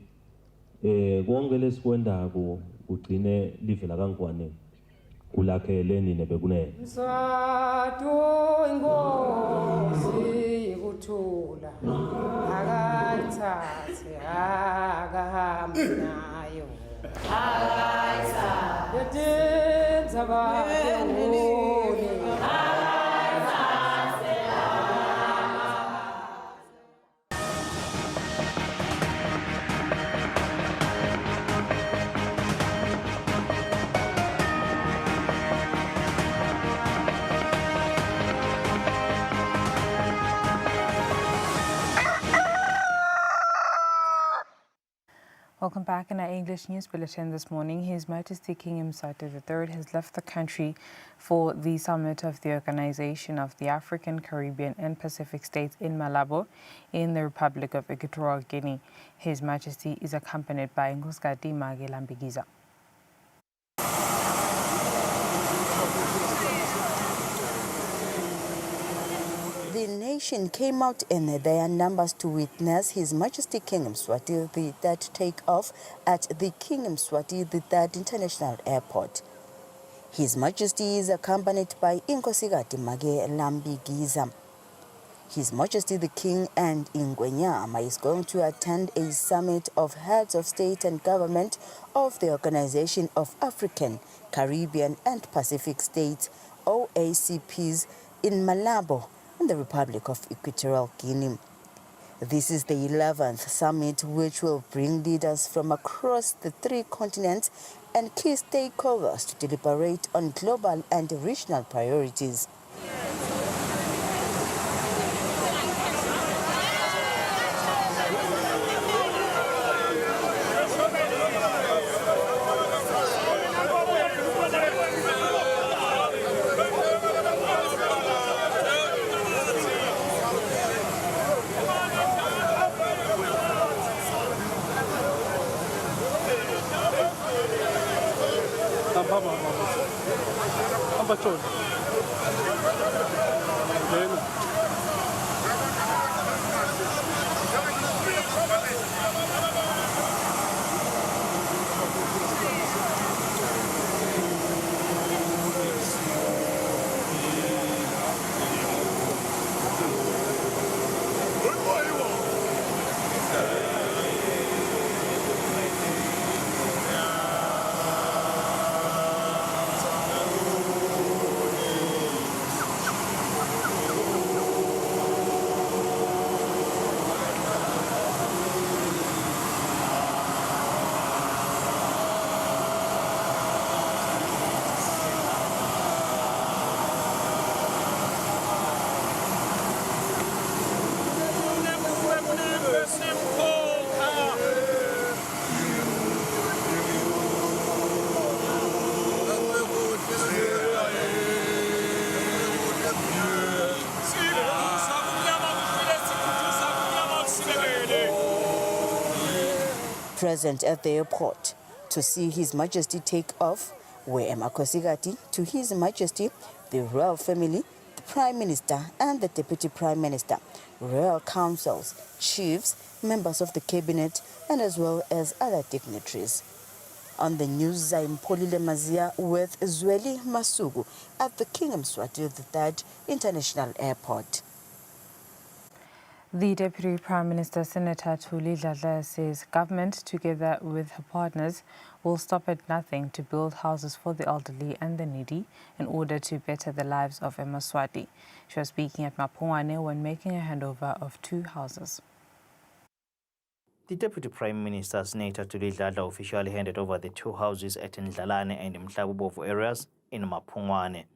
konke lesikwendako ugcine livela kangwane kulakhele nina bekunene
Mswatu ingozi kuthula akayithathe akahambe nayo akayithathe yedenza bakhe
Welcome back in our English news bulletin this morning. His Majesty King Mswati III has left the country for the summit of the Organization of the African, Caribbean and Pacific States in Malabo in the Republic of Equatorial Guinea. His Majesty is accompanied by Nkosikazi Mage-Lambikiza.
The nation came out in their numbers to witness His Majesty King Mswati III take off at the King Mswati III International Airport. His Majesty is accompanied by Nkosikazi Mage-Lambikiza. His Majesty the King and Ingwenyama is going to attend a summit of heads of state and government of the Organization of African, Caribbean and Pacific States, OACPs, in Malabo, in the Republic of Equatorial Guinea. This is the 11th summit which will bring leaders from across the 3 continents and key stakeholders to deliberate on global and regional priorities. Present at the airport to see His Majesty take off were Nkosikazi, to His Majesty, the royal family, the Prime Minister and the Deputy Prime Minister, royal councils, chiefs, members of the cabinet, and as well as other dignitaries. On the news, I'm Polile Mazia with Zweli Masugu at the King Mswati III International Airport.
The Deputy Prime Minister, Senator Thuli Dladla, says government, together with her partners, will stop at nothing to build houses for the elderly and the needy in order to better the lives of Eswatini. She was speaking at Mapungwane when making a handover of 2 houses.
The Deputy Prime Minister, Senator Thuli Dladla, officially handed over the 2 houses at Ndlalane and Mhlabubovu areas in Mapungwane.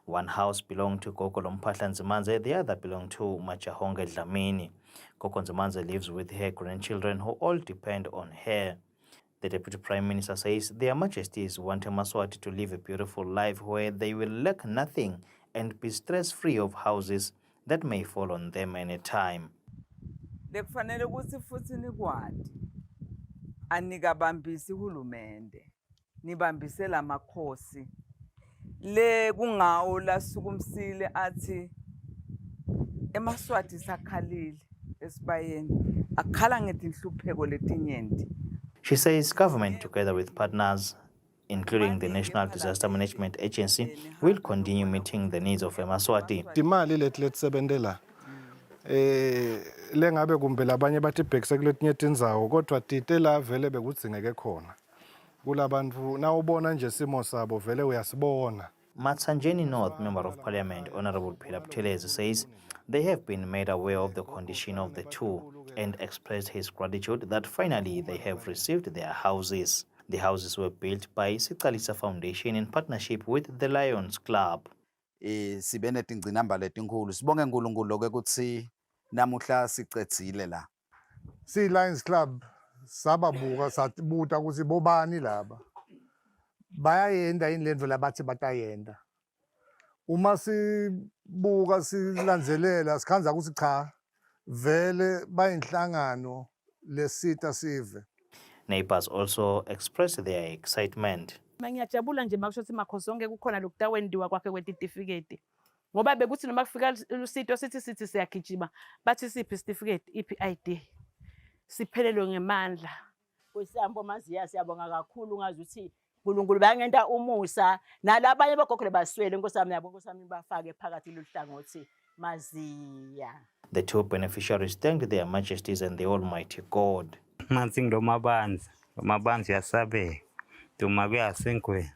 One house belonged to Gogo Lompahla Nzimanze, the other belonged to Machahonge Dlamini. Gogo Nzimanze lives with her grandchildren who all depend on her. The Deputy Prime Minister says their Majesties want Eswatini to live a beautiful life where they will lack nothing and be stress-free of houses that may fall on them any time.
Lekufanele ukuthi futhi nikwadi anikabambisi uhulumende nibambise lamakhosi le kungawo lasukumsile athi eMaswati sakhalile esibayeni akhala ngetinhlupheko letinyenti.
She says government, together with partners, including the National Disaster Management Agency, will continue meeting the needs of Eswatini.
Imali letisebentela lengabe kumbe labanye bathi bhekise kuletinye tindzawo kodwa titela vele bekudzingeke khona kulabantu nawubona nje simo sabo vele uyasibona.
Matsanjeni North Member of Parliament Honorable Peter Buthelezi says they have been made aware of the condition of the 2 and expressed his gratitude that finally they have received their houses. The houses were built by Sicalisa Foundation in partnership with the Lions Club.
Sibe netingcinamba letinkulu sibonge uNkulunkulu ukuthi namuhla sicedzile la.
Si Lions Club sababuka sabuta ukuthi bobani laba bayayenda indlento labathi batayenda. Uma sibuka silandzelela sikhanza ukuthi cha vele bayinhlangano lesita sive.
Neighbors also expressed their excitement.
Ngiyajabula nje makusho ukuthi makhosi onke kukhona lokutawendiwa kwakhe kwetitifiketi. Ngoba bekuthi noma kufika usito sithi siyagijima bathi siphi certificate iphi ID. Siphelelwe ngemandla.
Kusambo maziya siyabonga kakhulu ngazi ukuthi uNkulunkulu bayangenta umusa nalabanye abagogo baswele Nkosami yabo Nkosami bafake phakathi luhlangothi maziya.
The 2 beneficiaries thanked their Majesties and the Almighty God.
Mansing do mabanzi yasabe tumabe asenkwe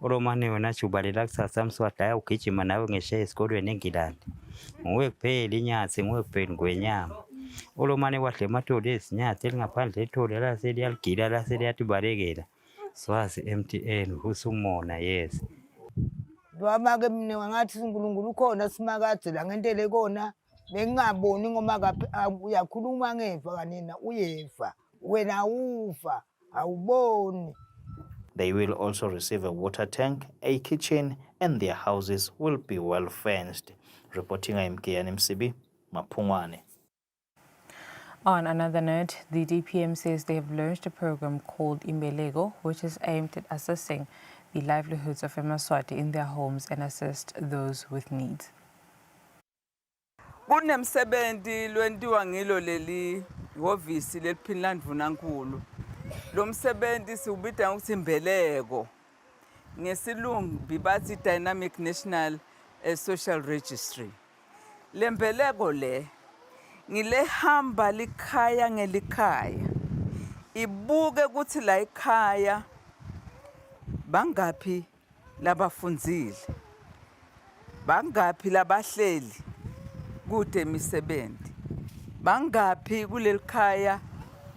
uromane wena chubalila kusasa Mswati ukijima nawe ngeshe esikolweni eNgilandi nguwe kuphela inyathi nguwe kuphela ngwenyama uromane wahle matoli esinyathi elingaphandle ethole la seliyagila la seliyatibalekela swazi MTN usumona yes
Baba ke mina ngathi uNkulunkulu ukhona simakade la ngentele kona bengingaboni ngoma uyakhuluma ngeva kanina uyeva wena ufa awuboni.
They will also receive a water tank, a kitchen, and their houses will be well fenced. Reporting IMKN MCB, Mapungwane.
On another note, the DPM says they have launched a program called Imbeleko, which is aimed at assessing the livelihoods of Eswatini in their homes and assist those with needs.
Kunemsebenzi lwenziwa ngilo leli hhovisi leliphini Ndvunankulu. Lo msebenzi siubita ngokuthi imbeleko. Ngesilungu bibathi Dynamic National Social Registry. Le mbeleko le ngilehamba likhaya ngelikhaya. Ibuke ukuthi la ekhaya bangapi labafundzile. Bangapi labahleli kude imisebenzi. Bangapi kuleli khaya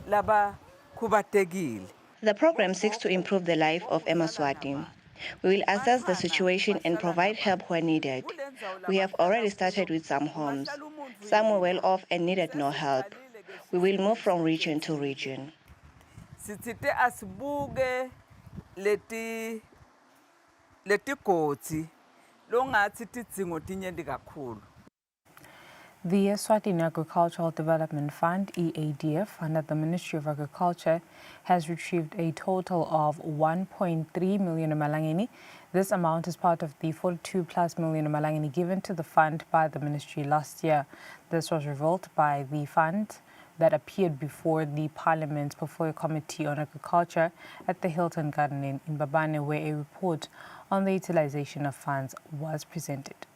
laba
The program seeks to improve the life of Eswatini. We will assess the situation and provide help where needed. We have already started with some homes. Some were well off and needed no help. We will move from region to region.
Sitite asibuke leti goti longathi tidzingo tinyenti kakhulu.
The Eswatini Agricultural Development Fund, EADF, under the Ministry of Agriculture, has retrieved a total of 1.3 million malangeni. This amount is part of the 42+ million malangeni given to the fund by the ministry last year. This was revealed by the fund that appeared before the Parliament's Portfolio Committee on Agriculture at the Hilton Garden in Mbabane, where a report on the utilization of funds was presented.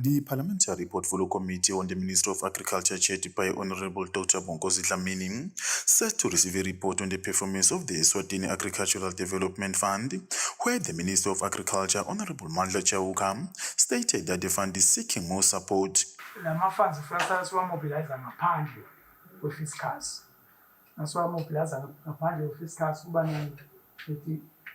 The Parliamentary Portfolio Committee on the Ministry of Agriculture, chaired by Honorable Dr. Bonkosi Dlamini, set to receive a report on the performance of the Eswatini Agricultural Development Fund, where the Minister of Agriculture, Honorable Mandla Chauka, stated that the fund is seeking more support.
Lama funds first siwamobilize ngaphandle kwe-fiscus. Nasiwamobilize ngaphandle kwe-fiscus kuba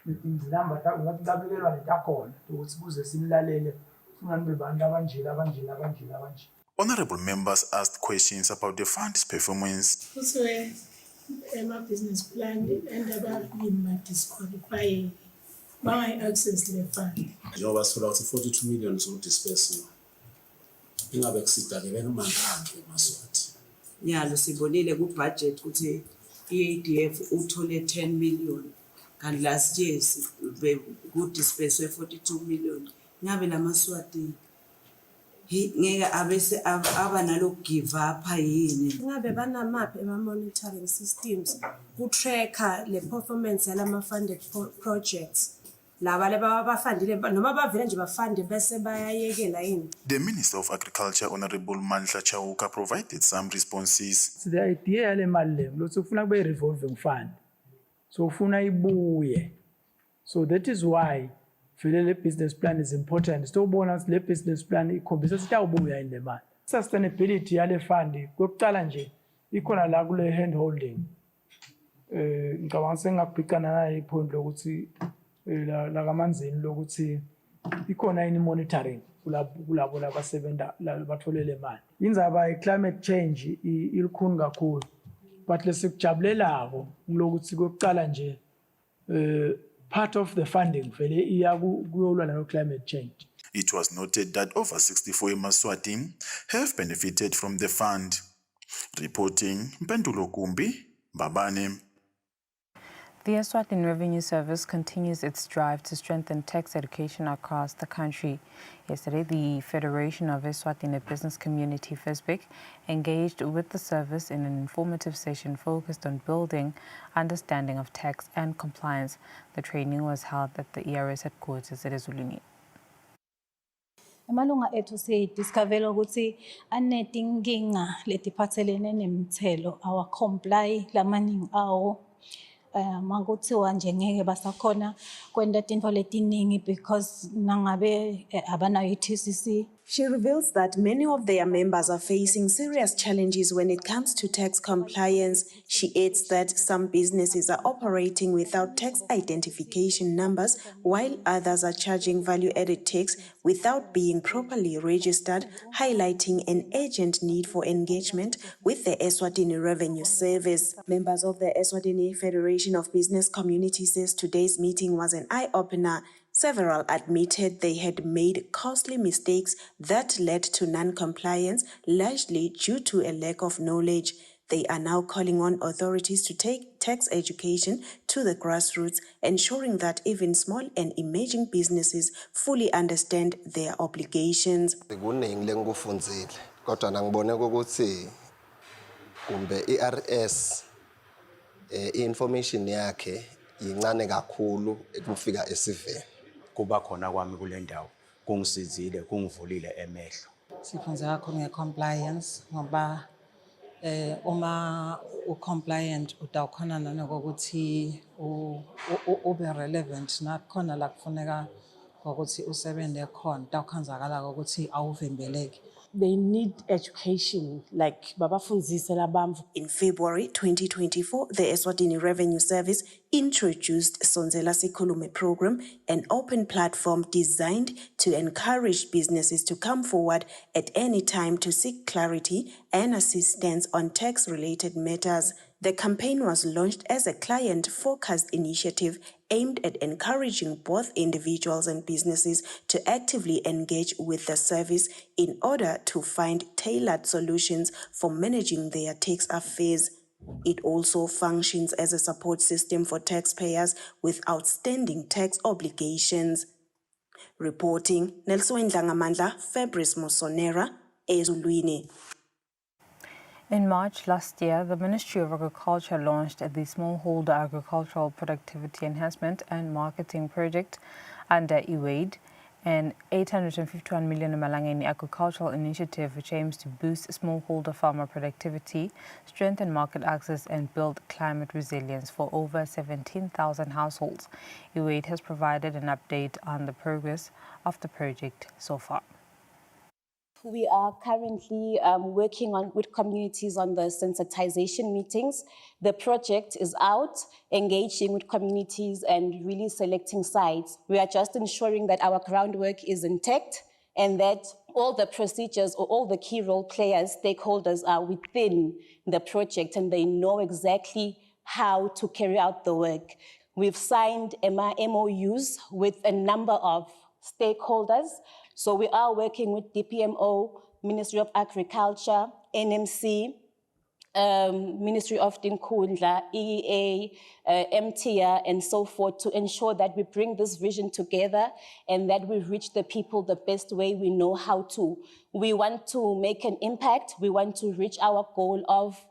netinamba ngathi tabekelwa letakhona ukuthi kuze simlalele funa nibe bantu abanjela.
Honorable members asked questions about the fund's performance.
Kusile business plan and abalimi disqualify bangayi access le fund.
Njengoba sithola ukuthi 42 million zokudispersiwa. Ingabe kusidake bekumandla eMaswati.
Nyalo sibonile ku budget ukuthi iADF uthole 10 million and last year ku disperse 42 million. Ngabe laMaswati ngeke abese abanalo give up yini.
Ngabe banamaphi monitoring systems ku tracker le performance yalama funded projects. Laba abafundile noma bavele nje bafunde bese bayayekela yini.
The Minister of Agriculture, Honorable Mandla Chauka, provided some responses.
The idea yale mali le lo ufuna kube revolving fund. So ufuna ibuye. So that is why the business plan is important. So bonus le business plan ikhombisa sitawubuya in the mali. Sustainability yale fund kokuqala nje ikhona la kule hand holding. Ngicabanga sengabhekana naye ipoint lokuthi la kamanzini lokuthi ikhona ini monitoring kulabo labasebenza batholele imali. Indzaba climate change ilikhulu kakhulu. But lesikujabulelako lokuthi kokuqala nje part of the funding vele iya kuyolwa no climate change.
It was noted that over 64 eMaswati have benefited from the fund. Reporting Mpendulo Kumbi, Babane.
The Eswatini Revenue Service continues its drive to strengthen tax education across the country. Yesterday, the Federation of Eswatini Business Community, FESBIC, engaged with the service in an informative session focused on building understanding of tax and compliance. The training was held at the ERS headquarters at Eswatini.
Amalunga ethu sidiscover ukuthi anetinkinga letiphathelene nemithelo awa-comply lamaningi awo makuthiwa nje ngeke basakhona kwenta tintfo letiningi because nangabe abanayo i-TCC.
She reveals that many of their members are facing serious challenges when it comes to tax compliance. She adds that some businesses are operating without tax identification numbers, while others are charging value-added tax without being properly registered, highlighting an urgent need for engagement with the Eswatini Revenue Service. Members of the Eswatini Federation of Business Community says today's meeting was an eye-opener. Several admitted they had made costly mistakes that led to non-compliance, largely due to a lack of knowledge. They are now calling on authorities to take tax education to the grassroots, ensuring that even small and emerging businesses fully understand their obligations.
Kuningi lengikufundzile kodwa nangibone ukuthi kumbe iRS information yakhe yincane kakhulu ekufika esiveni.
Kuba khona kwami kule ndawo kungisizile kungivulile emehlo.
Sifunza kakhulu nge-compliance ngoba uma u-compliant utawukhona nanokuthi ube relevant nakhona la kufuneka ukuthi usebenze khona tawukhanzakala ukuthi awuvimbeleki.
They need education, like babafunzise labamvu.
In February 2024, the Eswatini Revenue Service introduced Sonzela Sikhulume program, an open platform designed to encourage businesses to come forward at any time to seek clarity and assistance on tax-related matters. The campaign was launched as a client-focused initiative aimed at encouraging both individuals and businesses to actively engage with the service in order to find tailored solutions for managing their tax affairs. It also functions as a support system for taxpayers with outstanding tax obligations. Reporting, Nelson Dlangamandla, Fabrice Mosonera, Ezulwini.
In March last year, the Ministry of Agriculture launched the Smallholder Agricultural Productivity Enhancement and Marketing Project under EWADE, An 851 million Malangeni agricultural initiative which aims to boost smallholder farmer productivity, strengthen market access and build climate resilience for over 17,000 households. UAID has provided an update on the progress of the project so far.
We are currently working with communities on the sensitization meetings. The project is out, engaging with communities and really selecting sites. We are just ensuring that our groundwork is intact and that all the procedures or all the key role players, stakeholders are within the project and they know exactly how to carry out the work. We've signed MOUs with a number of stakeholders. So we are working with DPMO, Ministry of Agriculture, NMC, Ministry of Dinkundla, EEA, MTIA, and so forth to ensure that we bring this vision together and that we reach the people the best way we know how to. We want to make an impact. We want to reach our goal of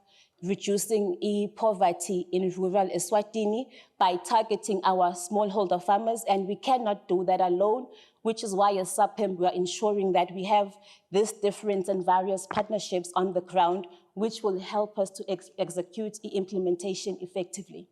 reducing poverty in rural Eswatini by targeting our smallholder farmers, and we cannot do that alone, which is why as SAPEM we are ensuring that we have these different and various partnerships on the ground, which will help us to execute the implementation effectively.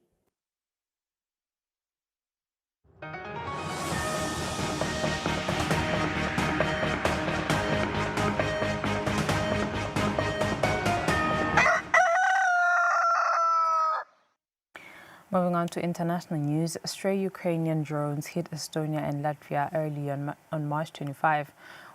Moving on to international news, stray Ukrainian drones hit Estonia and Latvia early on March 25,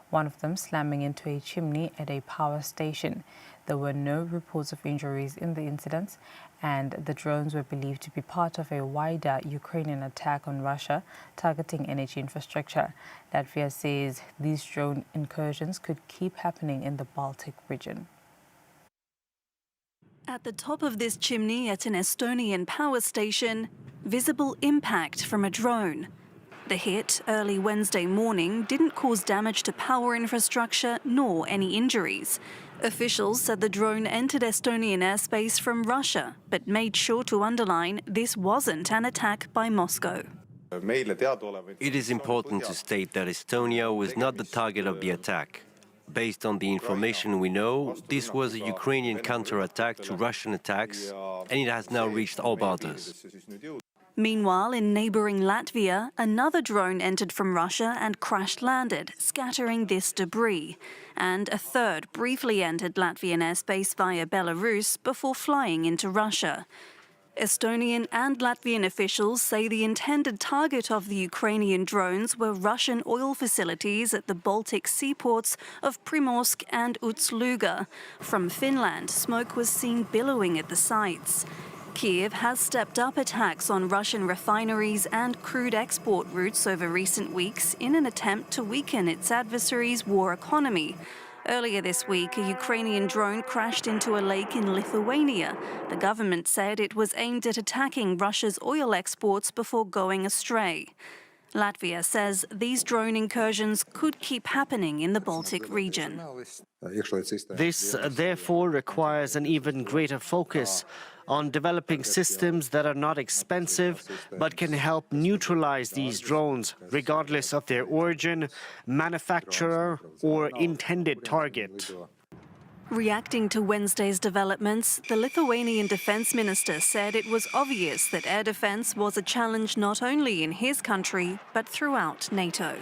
one of them slamming into a chimney at a power station. There were no reports of injuries in the incidents, and the drones were believed to be part of a wider Ukrainian attack on Russia targeting energy infrastructure. Latvia says these drone incursions could keep happening in the Baltic region.
At the top of this chimney at an Estonian power station, visible impact from a drone. The hit early Wednesday morning didn't cause damage to power infrastructure nor any injuries. Officials said the drone entered Estonian airspace from Russia, but made sure to underline this wasn't an attack by Moscow.
It is important to state that Estonia was not the target of the attack. Based on the information we know, this was a Ukrainian counterattack to Russian attacks, and it has now reached all borders.
Meanwhile, in neighbouring Latvia, another drone entered from Russia and crash-landed, scattering this debris. And a third briefly entered Latvian airspace via Belarus before flying into Russia. Estonian and Latvian officials say the intended target of the Ukrainian drones were Russian oil facilities at the Baltic seaports of Primorsk and Utsluga. From Finland, smoke was seen billowing at the sites. Kiev has stepped up attacks on Russian refineries and crude export routes over recent weeks in an attempt to weaken its adversary's war economy. Earlier this week, a Ukrainian drone crashed into a lake in Lithuania. The government said it was aimed at attacking Russia's oil exports before going astray. Latvia says these drone incursions could keep happening in the Baltic region.
This, therefore, requires an even greater focus on developing systems that are not expensive but can help neutralize these drones, regardless of their origin, manufacturer, or intended target.
Reacting to Wednesday's developments, the Lithuanian defense minister said it was obvious that air defense was a challenge not only in his country, but throughout NATO.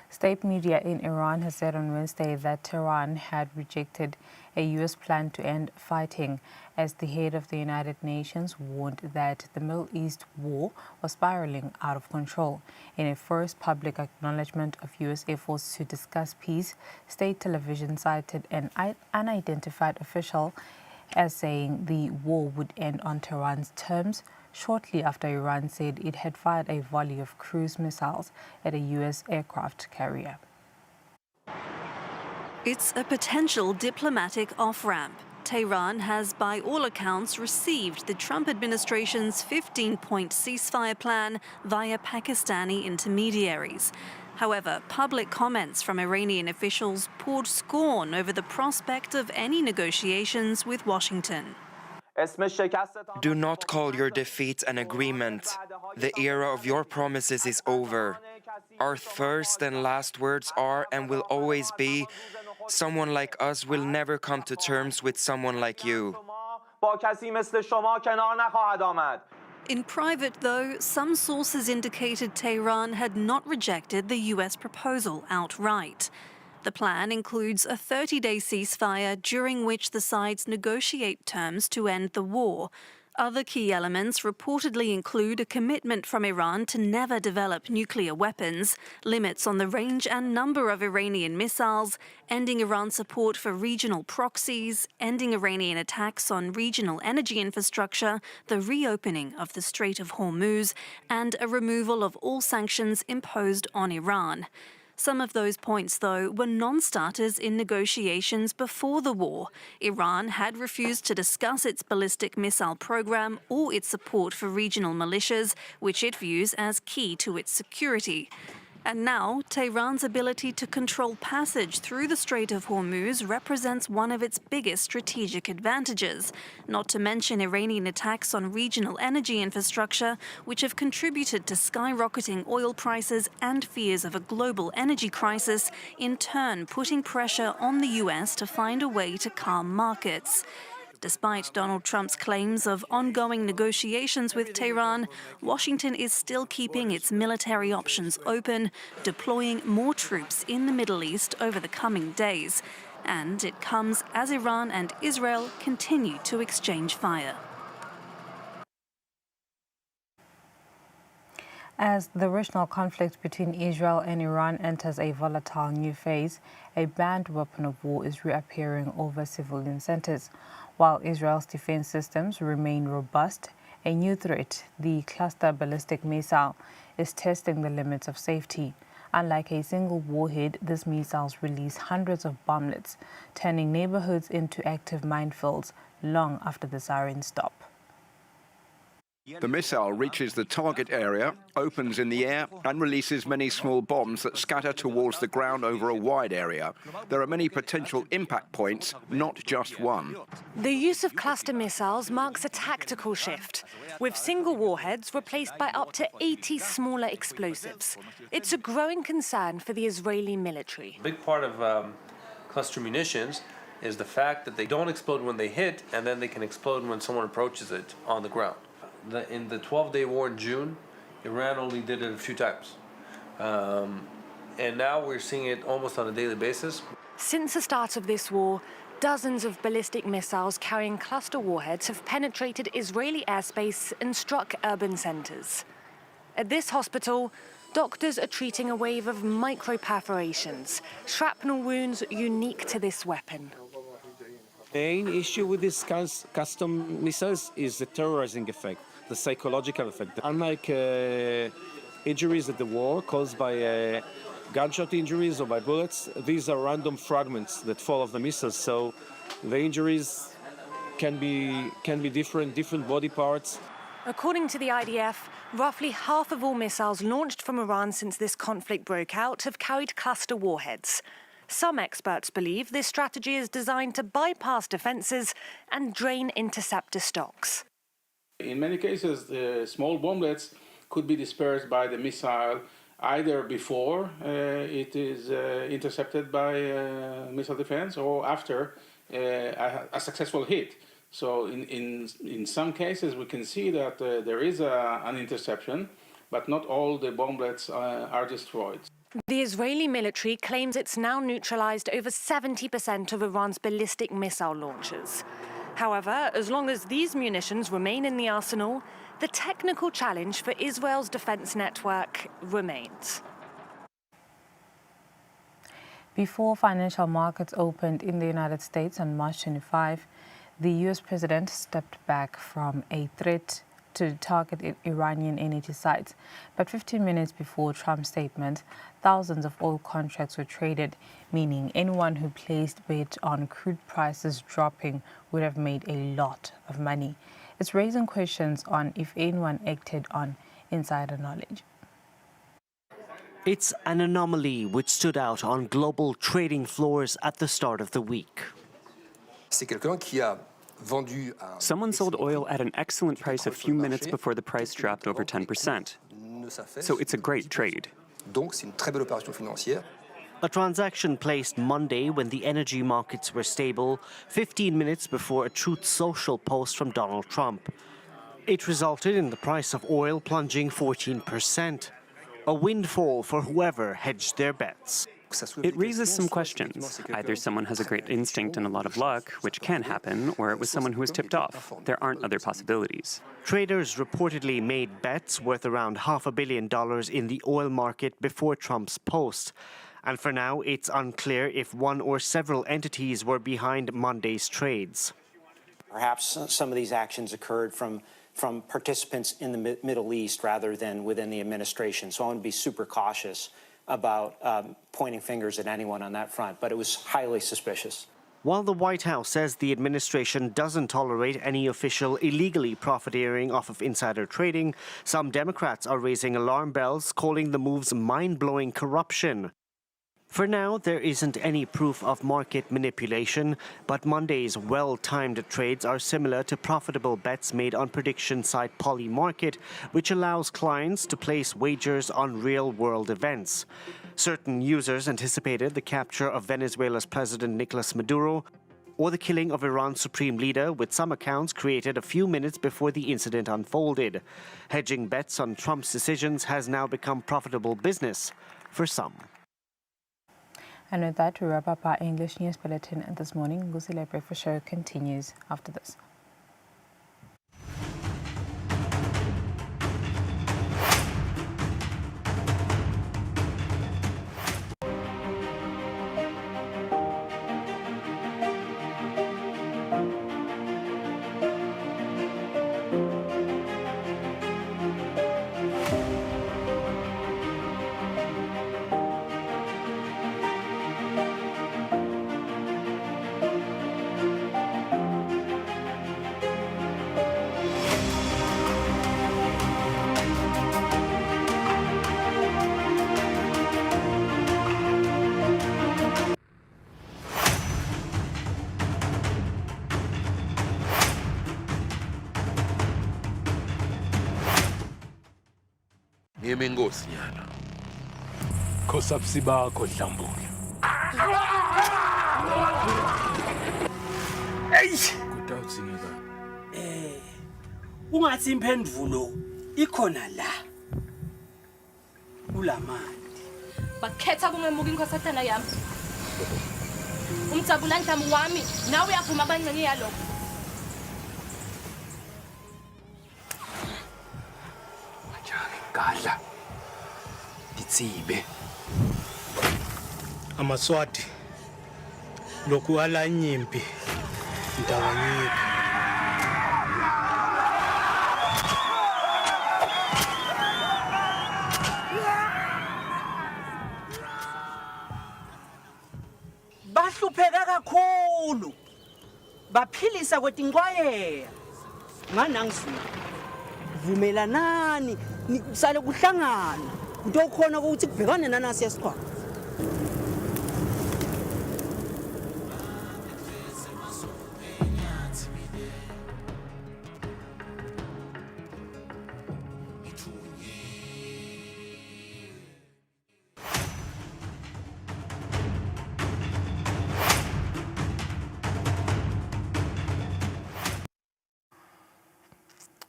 State media in Iran has said on Wednesday that Tehran had rejected a U.S. plan to end fighting as the head of the United Nations warned that the Middle East war was spiraling out of control. In a first public acknowledgement of U.S. efforts to discuss peace, state television cited an unidentified official as saying the war would end on Tehran's terms, shortly after Iran said it had fired a volley of cruise missiles at a U.S. aircraft carrier.
It's a potential diplomatic off-ramp. Tehran has, by all accounts, received the Trump administration's 15-point ceasefire plan via Pakistani intermediaries. However, public comments from Iranian officials poured scorn over the prospect of any negotiations with Washington.
Do not call your defeat an agreement. The era of your promises is over. Our first and last words are and will always be, someone like us will never come to terms with someone like you.
In private, though, some sources indicated Tehran had not rejected the US proposal outright. The plan includes a 30-day ceasefire during which the sides negotiate terms to end the war. Other key elements reportedly include a commitment from Iran to never develop nuclear weapons, limits on the range and number of Iranian missiles, ending Iran's support for regional proxies, ending Iranian attacks on regional energy infrastructure, the reopening of the Strait of Hormuz, and a removal of all sanctions imposed on Iran. Some of those points, though, were non-starters in negotiations before the war. Iran had refused to discuss its ballistic missile program or its support for regional militias, which it views as key to its security. And now, Tehran's ability to control passage through the Strait of Hormuz represents one of its biggest strategic advantages, not to mention Iranian attacks on regional energy infrastructure, which have contributed to skyrocketing oil prices and fears of a global energy crisis, in turn putting pressure on the US to find a way to calm markets. Despite Donald Trump's claims of ongoing negotiations with Tehran, Washington is still keeping its military options open, deploying more troops in the Middle East over the coming days. And it comes as Iran and Israel continue to exchange fire.
As the regional conflict between Israel and Iran enters a volatile new phase, a banned weapon of war is reappearing over civilian centers. While Israel's defense systems remain robust, a new threat, the cluster ballistic missile, is testing the limits of safety. Unlike a single warhead, these missiles release hundreds of bomblets, turning neighborhoods into active minefields long after the sirens stop.
The missile reaches the target area, opens in the air, and releases many small bombs that scatter towards the ground over a wide area. There are many potential impact points, not just one.
The use of cluster missiles marks a tactical shift, with single warheads replaced by up to 80 smaller explosives. It's a growing concern for the Israeli military.
A big part of cluster munitions is the fact that they don't explode when they hit, and then they can explode when someone approaches it on the ground. In the 12-day war in June, Iran only did it a few times. And now we're seeing it almost on a daily basis.
Since the start of this war, dozens of ballistic missiles carrying cluster warheads have penetrated Israeli airspace and struck urban centers. At this hospital, doctors are treating a wave of micro-perforations, shrapnel wounds unique to this weapon.
The main issue with these custom missiles is the terrorizing effect, the psychological effect. Unlike injuries at the war caused by gunshot injuries or by bullets, these are random fragments that fall off the missiles. So the injuries can be different body parts.
According to the IDF, roughly half of all missiles launched from Iran since this conflict broke out have carried cluster warheads. Some experts believe this strategy is designed to bypass defenses and drain interceptor stocks.
In many cases, the small bomblets could be dispersed by the missile either before it is intercepted by missile defense or after a successful hit. So in some cases, we can see that there is an interception, but not all the bomblets are destroyed.
The Israeli military claims it's now neutralized over 70% of Iran's ballistic missile launchers. However, as long as these munitions remain in the arsenal, the technical challenge for Israel's defense network remains.
Before financial markets opened in the United States on March 25, the U.S. president stepped back from a threat to target Iranian energy sites. But 15 minutes before Trump's statement, thousands of oil contracts were traded, meaning anyone who placed bets on crude prices dropping would have made a lot of money. It's raising questions on if anyone acted on insider knowledge.
It's an anomaly which stood out on global trading floors at the start of the week.
C'est quelqu'un qui a
Someone sold oil at an excellent price a few minutes before the price dropped over 10%. So it's a great trade.
A transaction placed Monday when the energy markets were stable, 15 minutes before a Truth Social post from Donald Trump. It resulted in the price of oil plunging 14%, a windfall for whoever hedged their bets.
It raises some questions. Either someone has a great instinct and a lot of luck, which can happen, or it was someone who was tipped off. There aren't other possibilities.
Traders reportedly made bets worth around $500 million in the oil market before Trump's post. And for now, it's unclear if one or several entities were behind Monday's trades.
Perhaps some of these actions occurred from participants in the Middle East rather than within the administration. So I want to be super cautious about pointing fingers at anyone on that front, but it was highly suspicious.
While the White House says the administration doesn't tolerate any official illegally profiteering off of insider trading, some Democrats are raising alarm bells, calling the moves mind-blowing corruption. For now, there isn't any proof of market manipulation, but Monday's well-timed trades are similar to profitable bets made on prediction site Polymarket, which allows clients to place wagers on real-world events. Certain users anticipated the capture of Venezuela's President Nicolas Maduro or the killing of Iran's supreme leader, with some accounts created a few minutes before the incident unfolded. Hedging bets on Trump's decisions has now become profitable business for some.
And with that, we wrap up our English news bulletin this morning. Kusile Breakfast Show continues after this.
Ngiyeme inkosi nyana. Khosapsi bakho Dlambule. Kutawudzingeka.
Ungathi imphendvulo ikhona la. Kulamandi.
Bakhetha kungemuka inkosatana yami. Umjabula ndlamu wami nawe uyavuma abancane yalokho.
Gadla. Ditsibe.
Amaswati. Lokhu ala nyimpi. Ndawanyika. Bahlupheka kakhulu. Baphilisa kwetinqwayeya. Nganangizwini. Vumelanani sale kuhlangana kutokhona ukuthi kubhekane nanasi yesikhwama.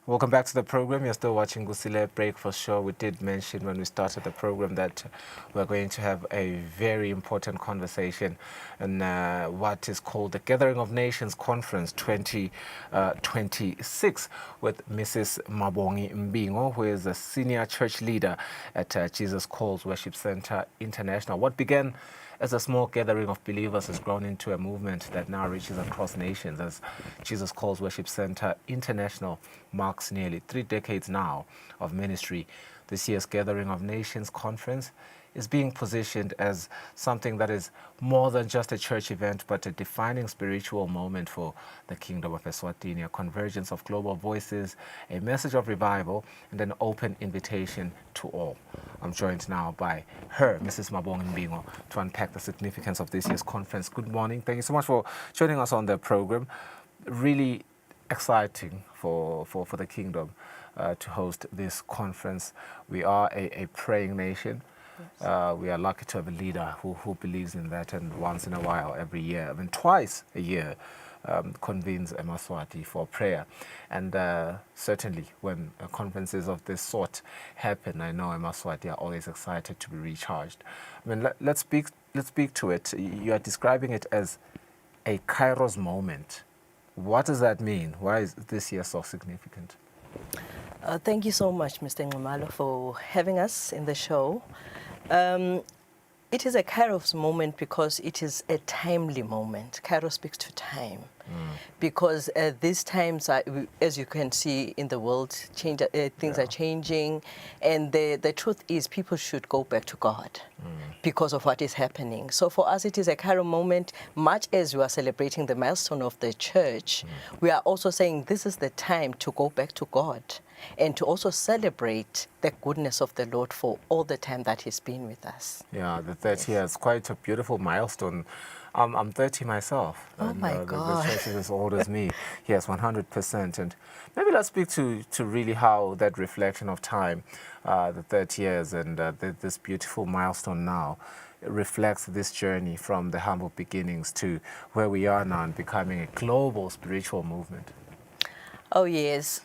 Welcome back to the program. You're still watching Kusile Breakfast Show. We did mention when we started the program that we're going to have a very important conversation on what is called the Gathering of Nations Conference 2026 with Mrs. Mabongi Mbingo, who is a senior church leader at Jesus Calls Worship Center International. What began as a small gathering of believers has grown into a movement that now reaches across nations, as Jesus Calls Worship Center International marks nearly 3 decades now of ministry. This year's Gathering of Nations Conference is being positioned as something that is more than just a church event, but a defining spiritual moment for the Kingdom of Eswatini, a convergence of global voices, a message of revival, and an open invitation to all. I'm joined now by her, Mrs. Mabongi Mbingo, to unpack the significance of this year's conference. Good morning. Thank you so much for joining us on the program. really exciting for the kingdom to host this conference. We are a praying nation. Yes. We are lucky to have a leader who believes in that, and once in a while, every year, I mean twice a year, convenes eMaswati for prayer. And certainly when conferences of this sort happen, I know eMaswati are always excited to be recharged. I mean, let's speak to it. You are describing it as a Kairos moment. What does that mean? Why is this year so significant?
Thank you so much, Mr. Ngumalo, for having us in the show. It is a Kairos moment because it is a timely moment. Kairos speaks to time. Because these times, are, as you can see in the world, things are changing. And the truth is people should go back to God because of what is happening. So for us, it is a Kairos moment. Much as we are celebrating the milestone of the church, we are also saying this is the time to go back to God and to also celebrate the goodness of the Lord for all the time that He's been with us.
Yeah, the 30 years, quite a beautiful milestone. I'm 30 myself.
Oh
and,
my God.
The church is as old as me. Yes, 100%. And maybe let's speak to really how that reflection of time, the 30 years and this beautiful milestone now, reflects this journey from the humble beginnings to where we are now and becoming a global spiritual movement.
Oh, yes.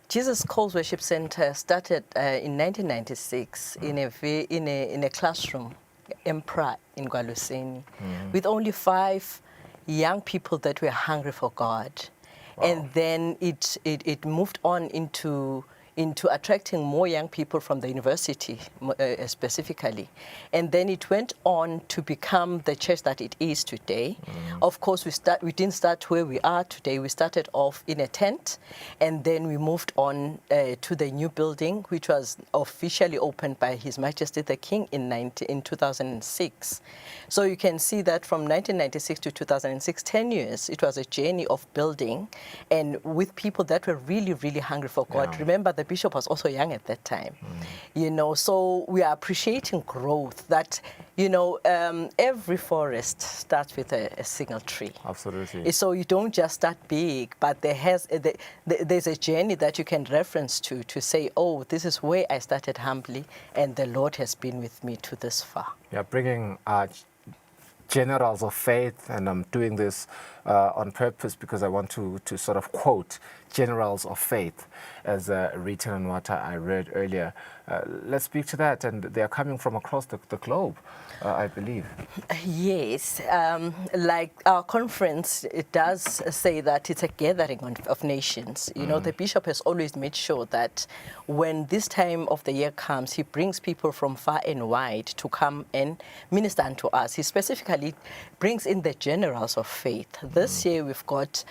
Jesus Calls Worship Center started in 1996 in a classroom in Prague, in Gualuseni, with only 5 young people that were hungry for God. Wow. And then it moved on into attracting more young people from the university, specifically. And then it went on to become the church that it is today. Of course, we didn't start where we are today. We started off in a tent, and then we moved on to the new building, which was officially opened by His Majesty the King in 2006. So you can see that from 1996 to 2006, 10 years, it was a journey of building, and with people that were really, really hungry for God. Yeah. Remember, the bishop was also young at that time, you know, so we are appreciating growth that, you know, every forest starts with a single tree.
Absolutely.
So you don't just start big, but there's a journey that you can reference to say, oh, this is where I started humbly, and the Lord has been with me to this far.
Yeah, bringing generals of faith, and I'm doing this on purpose because I want to sort of quote generals of faith as written on what I read earlier. Let's speak to that, and they are coming from across the globe, I believe.
Yes, like our conference, it does say that it's a gathering of nations. You know, the bishop has always made sure that when this time of the year comes, he brings people from far and wide to come and minister unto us. He specifically brings in the generals of faith. This year we've got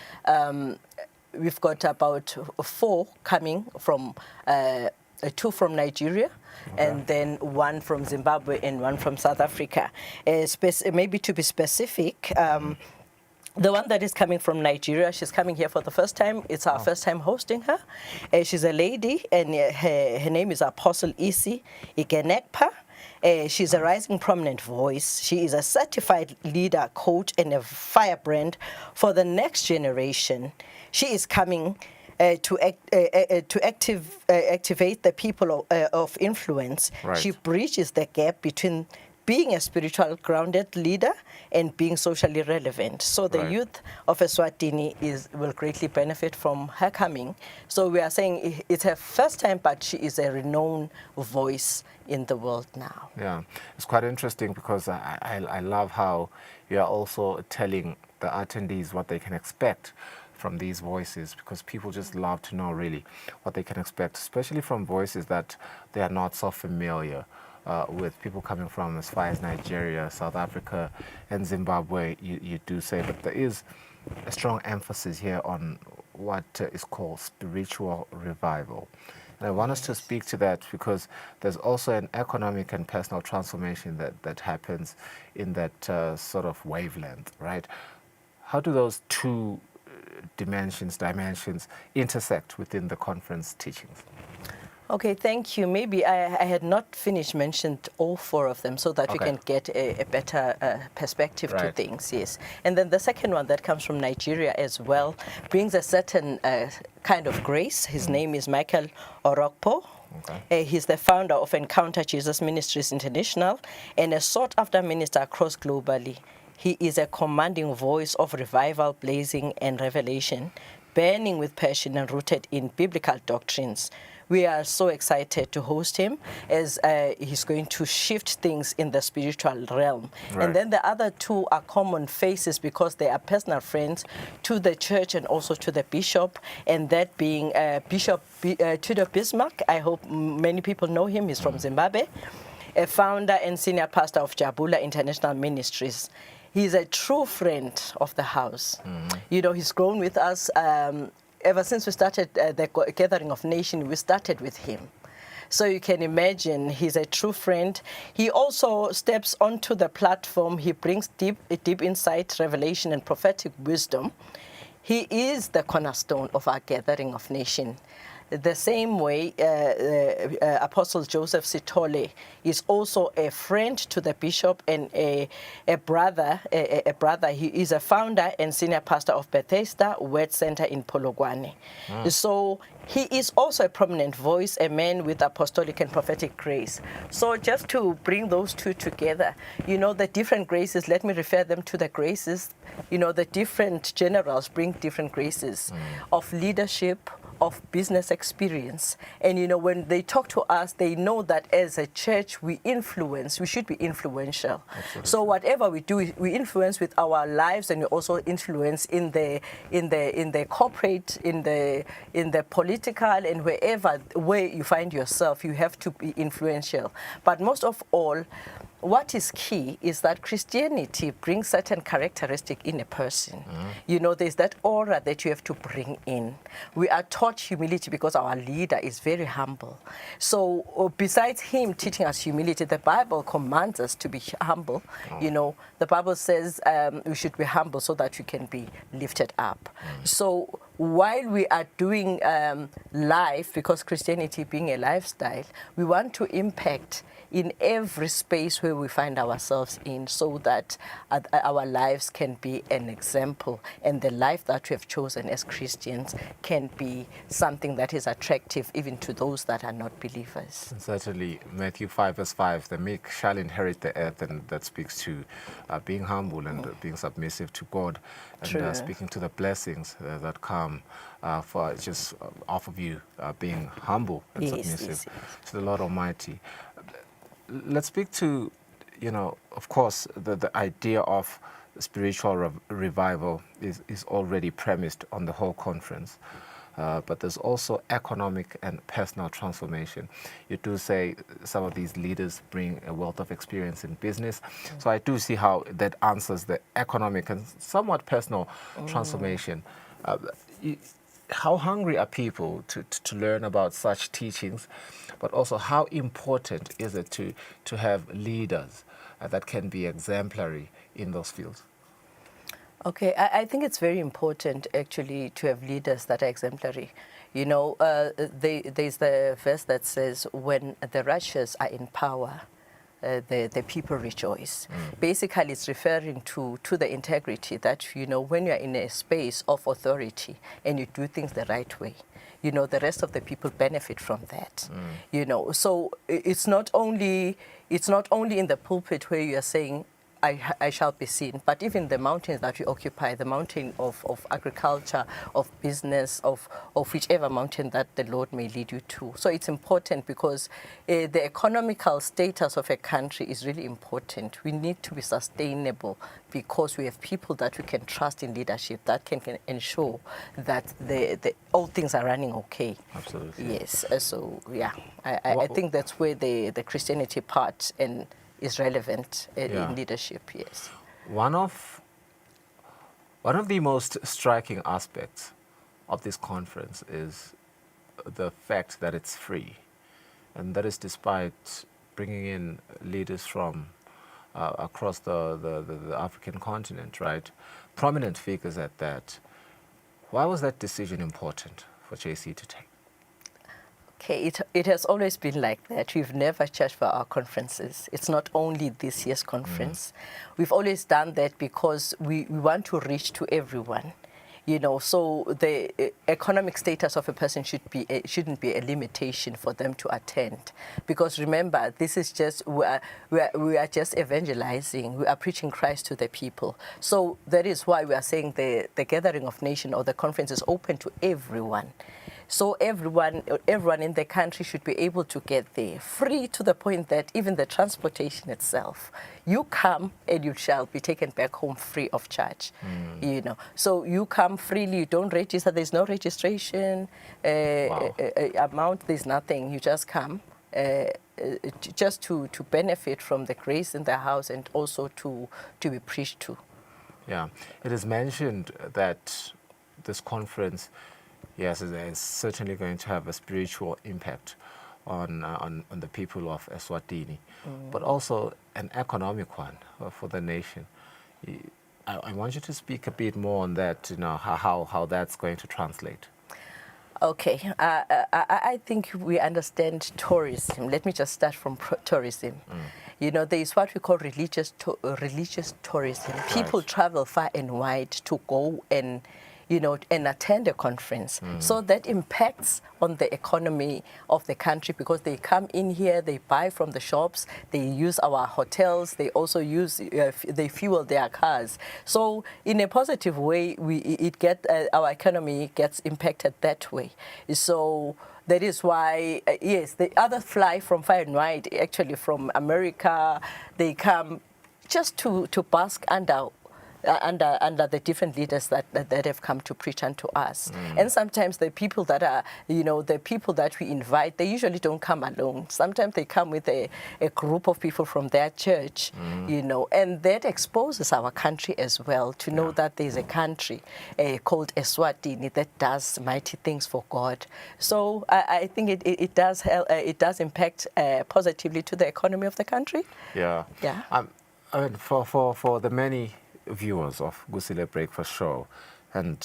about 4 coming from 2 from Nigeria, and then 1 from Zimbabwe and 1 from South Africa. Maybe to be specific, the one that is coming from Nigeria, she's coming here for the first time. It's our first time hosting her. She's a lady, and her name is Apostle Isi Igenekpa. She's a rising prominent voice. She is a certified leader, coach, and a firebrand for the next generation. She is coming to activate the people of influence. Right. She bridges the gap between being a spiritual grounded leader and being socially relevant. So the youth of Eswatini will greatly benefit from her coming. So we are saying it's her first time, but she is a renowned voice in the world now.
Yeah, it's quite interesting because I love how you are also telling the attendees what they can expect from these voices, because people just love to know really what they can expect, especially from voices that they are not so familiar with. People coming from as far as Nigeria, South Africa, and Zimbabwe, you do say, but there is a strong emphasis here on what is called spiritual revival. And I want us to speak to that because there's also an economic and personal transformation that happens in that sort of wavelength, right? How do those two dimensions intersect within the conference teachings?
Okay, thank you. Maybe I had not finished mentioned all 4 of them so that we can get a better perspective to things, yes. And then the second one that comes from Nigeria as well brings a certain kind of grace. His name is Michael Orokpo. He's the founder of Encounter Jesus Ministries International and a sought-after minister across globally. He is a commanding voice of revival, blazing, and revelation, burning with passion and rooted in biblical doctrines. We are so excited to host him as he's going to shift things in the spiritual realm. And then the other 2 are common faces because they are personal friends to the church and also to the bishop, and that being Bishop Tudor Bismarck. I hope many people know him. He's from Zimbabwe, a founder and senior pastor of Jabula International Ministries. He's a true friend of the house. You know, he's grown with us. Ever since we started the Gathering of Nations, we started with him. So you can imagine he's a true friend. He also steps onto the platform. He brings deep insight, revelation, and prophetic wisdom. He is the cornerstone of our Gathering of Nations. The same way, Apostle Joseph Sithole is also a friend to the bishop and a brother. He is a founder and senior pastor of Bethesda Word Center in Polokwane. So he is also a prominent voice, a man with apostolic and prophetic grace. So just to bring those 2 together, you know, the different graces, let me refer them to the graces. You know, the different generals bring different graces of leadership, of business experience. And, you know, when they talk to us, they know that as a church, we should be influential. Absolutely. So whatever we do, we influence with our lives, and we also influence in the corporate, in the political, and where you find yourself, you have to be influential. But most of all, what is key is that Christianity brings certain characteristic in a person. You know, there's that aura that you have to bring in. We are taught humility because our leader is very humble. So besides him teaching us humility, the Bible commands us to be humble. You know, the Bible says we should be humble so that we can be lifted up. So while we are doing life, because Christianity being a lifestyle, we want to impact in every space where we find ourselves in, so that our lives can be an example, and the life that we have chosen as Christians can be something that is attractive even to those that are not believers.
And certainly, Matthew 5:5, the meek shall inherit the earth, and that speaks to being humble and being submissive to God, and speaking to the blessings that come for just off of you being humble and submissive to the Lord Almighty. Let's speak to, you know, of course, the idea of spiritual revival is already premised on the whole conference. But there's also economic and personal transformation. You do say some of these leaders bring a wealth of experience in business. So I do see how that answers the economic and somewhat personal transformation. How hungry are people to learn about such teachings? But also, how important is it to have leaders that can be exemplary in those fields?
Okay, I think it's very important, actually, to have leaders that are exemplary. You know, there's the verse that says, when the righteous are in power, the people rejoice. Basically, it's referring to the integrity that, you know, when you're in a space of authority and you do things the right way, you know, the rest of the people benefit from that. You know, so it's not only in the pulpit where you are saying, I shall be seen, but even the mountains that you occupy, the mountain of agriculture, of business, of whichever mountain that the Lord may lead you to. So it's important because the economical status of a country is really important. We need to be sustainable because we have people that we can trust in leadership that can ensure that all things are running okay.
Absolutely.
Yes. So yeah, I think that's where the Christianity part is relevant in leadership, yes.
One of the most striking aspects of this conference is the fact that it's free, and that is despite bringing in leaders from across the African continent, right? Prominent figures at that. Why was that decision important for JC to take?
Okay, it has always been like that. We've never charged for our conferences. It's not only this year's conference. We've always done that because we want to reach to everyone. So the economic status of a person shouldn't be a limitation for them to attend, because remember, this is just we are just evangelizing. We are preaching Christ to the people. So that is why we are saying the gathering of nation or the conference is open to everyone. So everyone in the country should be able to get there, free to the point that even the transportation itself, you come and you shall be taken back home free of charge. So you come freely, you don't register, there's no registration amount, there's nothing, you just come. Just to benefit from the grace in the house and also to be preached to.
Yeah, it is mentioned that this conference, yes, is certainly going to have a spiritual impact on the people of Eswatini, but also an economic one for the nation. I want you to speak a bit more on that, how that's going to translate.
Okay, I think we understand tourism. Let me just start from tourism. There is what we call religious tourism. People travel far and wide to go and attend a conference. So that impacts on the economy of the country, because they come in here, they buy from the shops, they use our hotels, they also use, they fuel their cars. So in a positive way, our economy gets impacted that way. So that is why, yes, the others fly from far and wide, actually from America. They come just to bask under the different leaders that have come to preach unto us. And sometimes the people that are, the people that we invite, they usually don't come alone. Sometimes they come with a group of people from their church, and that exposes our country as well, to know that there's a country called Eswatini that does mighty things for God. So I think it does help, it does impact positively to the economy of the country.
Yeah. I mean, for the many viewers of Kusile Breakfast Show, and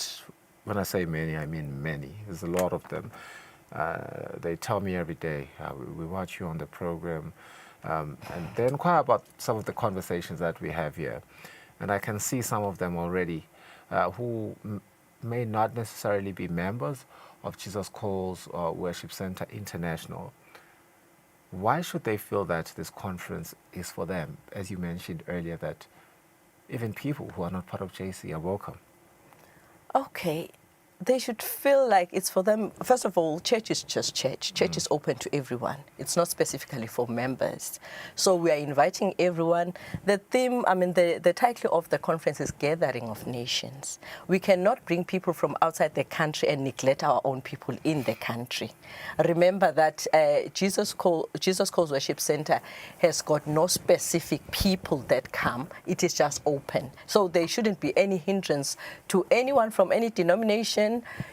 when I say many, I mean many. There's a lot of them. They tell me every day, we watch you on the program, and they inquire about some of the conversations that we have here. And I can see some of them already who may not necessarily be members of Jesus Calls Worship Center International. Why should they feel that this conference is for them? As you mentioned earlier, that even people who are not part of JC are welcome.
Okay. They should feel like it's for them. First of all, church is just church. Church is open to everyone. It's not specifically for members. So we are inviting everyone. The theme, the title of the conference is Gathering of Nations. We cannot bring people from outside the country and neglect our own people in the country. Remember that Jesus Calls Worship Center has got no specific people that come. It is just open. So there shouldn't be any hindrance to anyone from any denomination.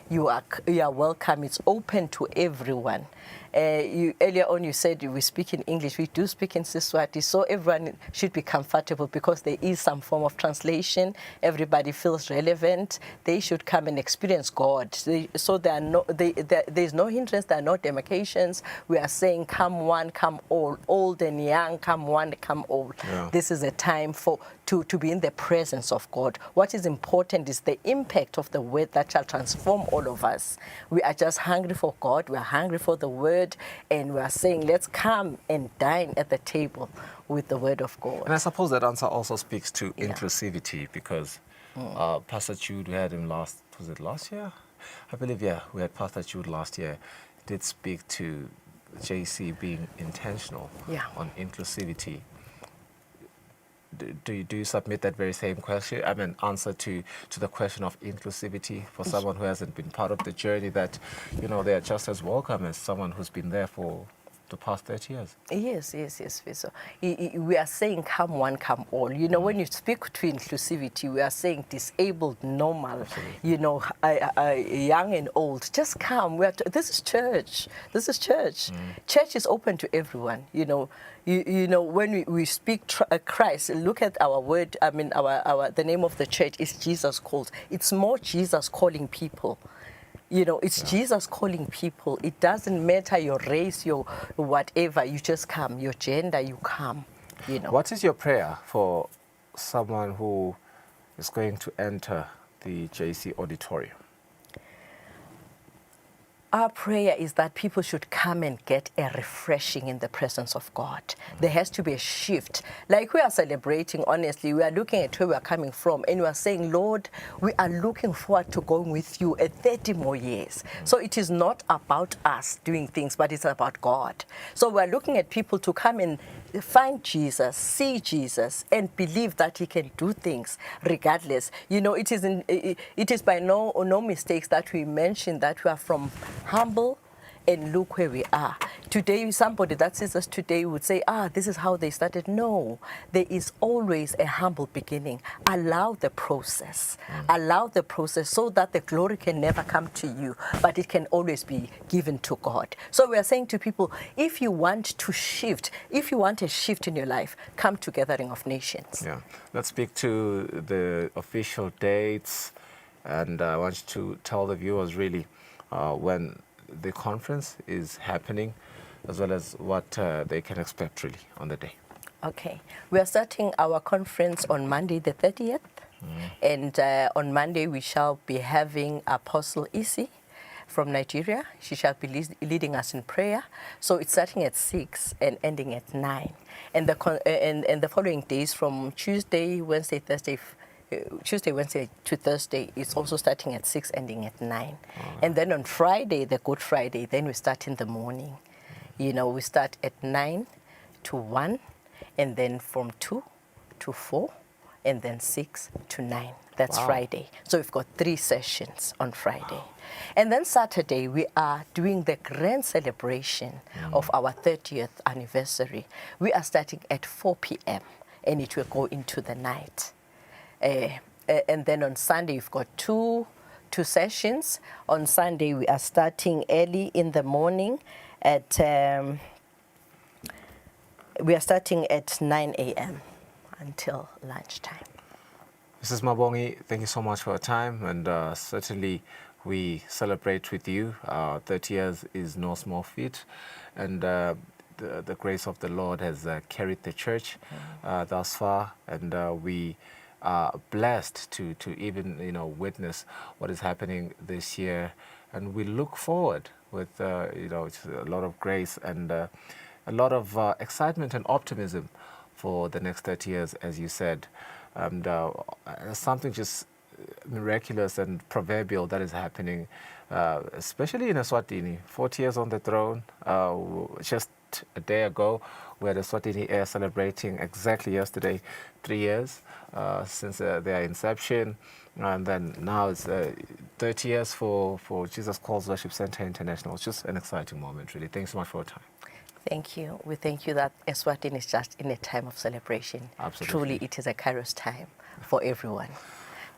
You are welcome. It's open to everyone. Earlier on you said we speak in English. We do speak in Siswati, so everyone should be comfortable because there is some form of translation. Everybody feels relevant. They should come and experience God. So there's no hindrance. There are no demarcations. We are saying, come one, come all, old and young, come one, come all. Yeah. This is a time to be in the presence of God. What is important is the impact of the word that shall transform all of us. We are just hungry for God. We are hungry for the word, and we are saying, let's come and dine at the table with the word of God.
And I suppose that answer also speaks to inclusivity, because Pastor Jude, we had him was it last year? I believe, we had Pastor Jude last year, did speak to JC being intentional on inclusivity. Do you submit that very same question, answer to the question of inclusivity for someone who hasn't been part of the journey, that, they are just as welcome as someone who's been there for the past 30 years?
Yes, Fiso. We are saying come one, come all. When you speak to inclusivity, we are saying disabled, normal, young and old. Just come. This is church. This is church. Church is open to everyone. When we speak Christ, look at our word. The name of the church is Jesus Calls. It's more Jesus calling people. You know, it's Jesus calling people. It doesn't matter your race, your whatever. You just come. Your gender, you come. You know.
What is your prayer for someone who is going to enter the JC auditorium?
Our prayer is that people should come and get a refreshing in the presence of God. There has to be a shift. Like we are celebrating, honestly, we are looking at where we are coming from and we are saying, Lord, we are looking forward to going with you 30 more years. So it is not about us doing things, but it's about God. So we are looking at people to come and find Jesus, see Jesus, and believe that he can do things regardless. You know, it is by no mistakes that we mention that we are from humble and look where we are. Today, somebody that sees us today would say, this is how they started. No, there is always a humble beginning. Allow the process. Allow the process so that the glory can never come to you, but it can always be given to God. So we are saying to people, if you want to shift, if you want a shift in your life, come to Gathering of Nations.
Yeah. Let's speak to the official dates, and I want you to tell the viewers really when the conference is happening, as well as what they can expect really on the day.
Okay. We are starting our conference on Monday the 30th. And on Monday we shall be having Apostle Isi from Nigeria. She shall be leading us in prayer. So it's starting at 6 and ending at 9. And the following days from Tuesday, Wednesday, to Thursday, it's also starting at 6, ending at 9. And then on Friday, the Good Friday, then we start in the morning. You know, we start at 9 to 1, and then from 2 to 4, and then 6 to 9. That's Friday. So we've got 3 sessions on Friday. And then Saturday, we are doing the grand celebration of our 30th anniversary. We are starting at 4 p.m., and it will go into the night. And then on Sunday, we've got two sessions. On Sunday, we are starting early in the morning at 9 a.m. until lunchtime.
Mrs. Mabongi, thank you so much for your time, and certainly we celebrate with you. 30 years is no small feat, and the grace of the Lord has carried the church thus far, and we are blessed to even witness what is happening this year, and we look forward with it's a lot of grace and a lot of excitement and optimism for the next 30 years, as you said. And something just miraculous and proverbial that is happening, especially in Eswatini. 40 years on the throne. Just a day ago, we had Eswatini Air celebrating exactly yesterday 3 years since their inception. And then now it's 30 years for Jesus Calls Worship Center International. It's just an exciting moment, really. Thanks so much for your time.
Thank you. We thank you that Eswatini is just in a time of celebration.
Absolutely.
Truly, it is a Kairos time for everyone.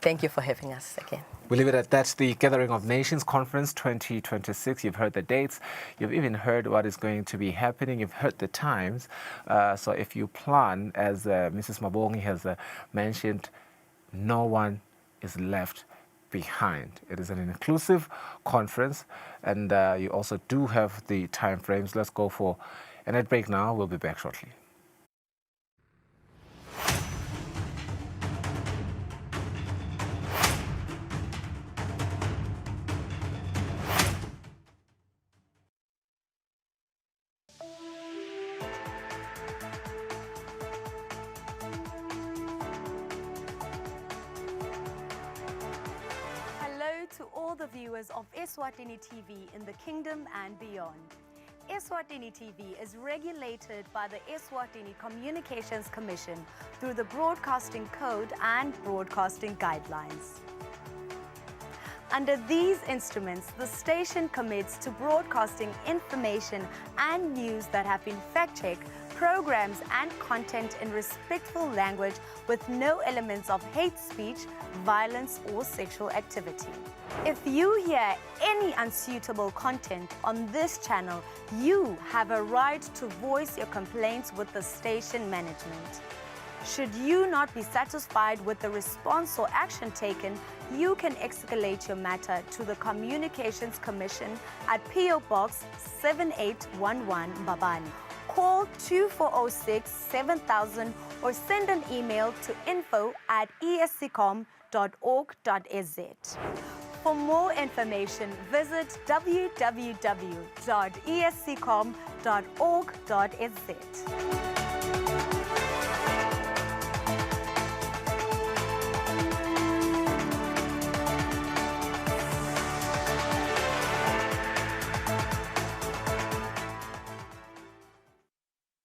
Thank you for having us again.
We leave it at that. The Gathering of Nations Conference 2026. You've heard the dates. You've even heard what is going to be happening. You've heard the times. So if you plan, as Mrs. Mabongi has mentioned, no one is left behind. It is an inclusive conference, and you also do have the time frames. Let's go for an ad break now. We'll be back shortly.
To all the viewers of Eswatini TV in the kingdom and beyond. Eswatini TV is regulated by the Eswatini Communications Commission through the Broadcasting Code and Broadcasting Guidelines. Under these instruments, the station commits to broadcasting information and news that have been fact-checked, programs and content in respectful language with no elements of hate speech, violence or sexual activity. If you hear any unsuitable content on this channel, you have a right to voice your complaints with the station management. Should you not be satisfied with the response or action taken, you can escalate your matter to the Communications Commission at PO Box 7811 Mbabane. Call 2406 7000 or send an email to info@esccom.org.za. For more information, visit www.esccom.org.za.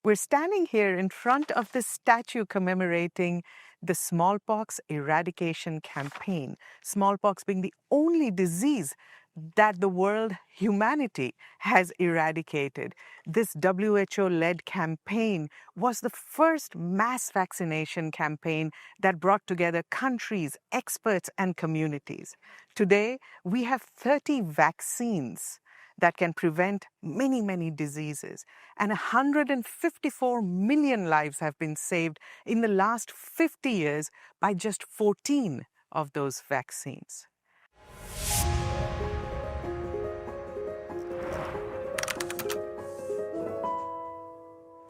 We're standing here in front of the statue commemorating the smallpox eradication campaign, smallpox being the only disease that the world, humanity, has eradicated. This WHO-led campaign was the first mass vaccination campaign that brought together countries, experts, and communities. Today, we have 30 vaccines that can prevent many, many diseases. And 154 million lives have been saved in the last 50 years by just 14 of those vaccines.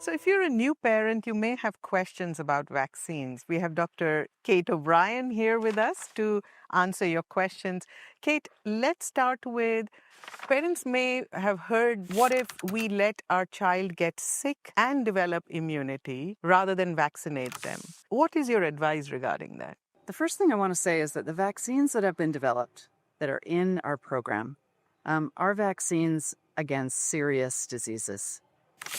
So if you're a new parent, you may have questions about vaccines. We have Dr. Kate O'Brien here with us to answer your questions. Kate, let's start with, parents may have heard, what if we let our child get sick and develop immunity rather than vaccinate them? What is your advice regarding that?
The first thing I want to say is that the vaccines that have been developed that are in our program are vaccines against serious diseases.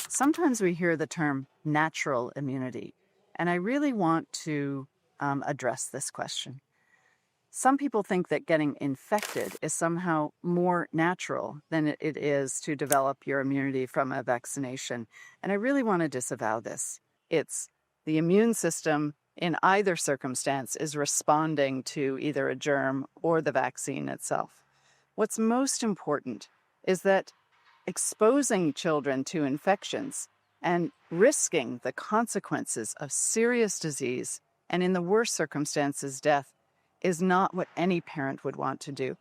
Sometimes we hear the term natural immunity, and I really want to address this question. Some people think that getting infected is somehow more natural than it is to develop your immunity from a vaccination, and I really want to disavow this. It's the immune system in either circumstance is responding to either a germ or the vaccine itself. What's most important is that exposing children to infections and risking the consequences of serious disease, and in the worst circumstances, death, is not what any parent would want to do.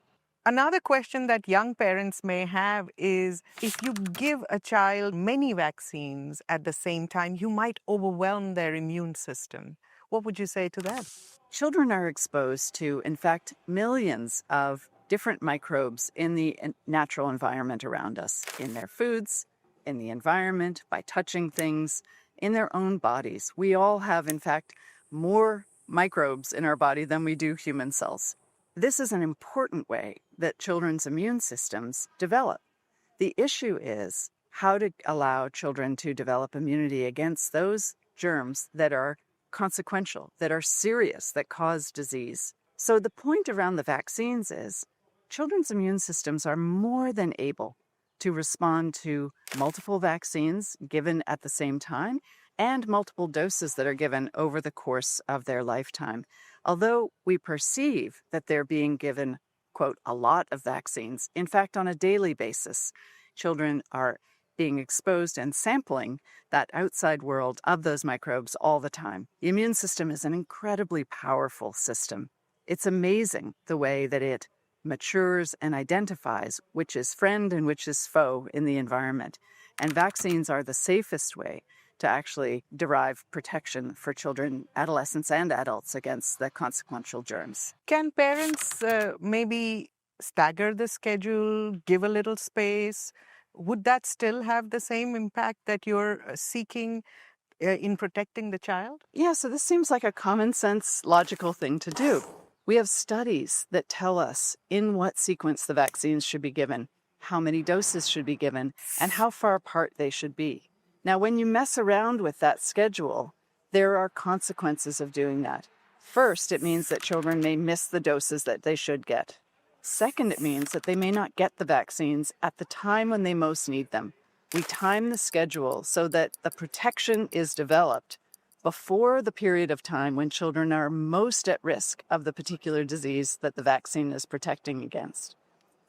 Another question that young parents may have is, if you give a child many vaccines at the same time, you might overwhelm their immune system. What would you say to that?
Children are exposed to, in fact, millions of different microbes in the natural environment around us, in their foods, in the environment, by touching things, in their own bodies. We all have, in fact, more microbes in our body than we do human cells. This is an important way that children's immune systems develop. The issue is how to allow children to develop immunity against those germs that are consequential, that are serious, that cause disease. So the point around the vaccines is children's immune systems are more than able to respond to multiple vaccines given at the same time and multiple doses that are given over the course of their lifetime. Although we perceive that they're being given, quote, a lot of vaccines, in fact, on a daily basis, children are being exposed and sampling that outside world of those microbes all the time. The immune system is an incredibly powerful system. It's amazing the way that it matures and identifies which is friend and which is foe in the environment. And vaccines are the safest way to actually derive protection for children, adolescents, and adults against the consequential germs.
Can parents maybe stagger the schedule, give a little space? Would that still have the same impact that you're seeking in protecting the child?
Yeah, so this seems like a common sense, logical thing to do. We have studies that tell us in what sequence the vaccines should be given, how many doses should be given, and how far apart they should be. Now, when you mess around with that schedule, there are consequences of doing that. First, it means that children may miss the doses that they should get. Second, it means that they may not get the vaccines at the time when they most need them. We time the schedule so that the protection is developed before the period of time when children are most at risk of the particular disease that the vaccine is protecting against.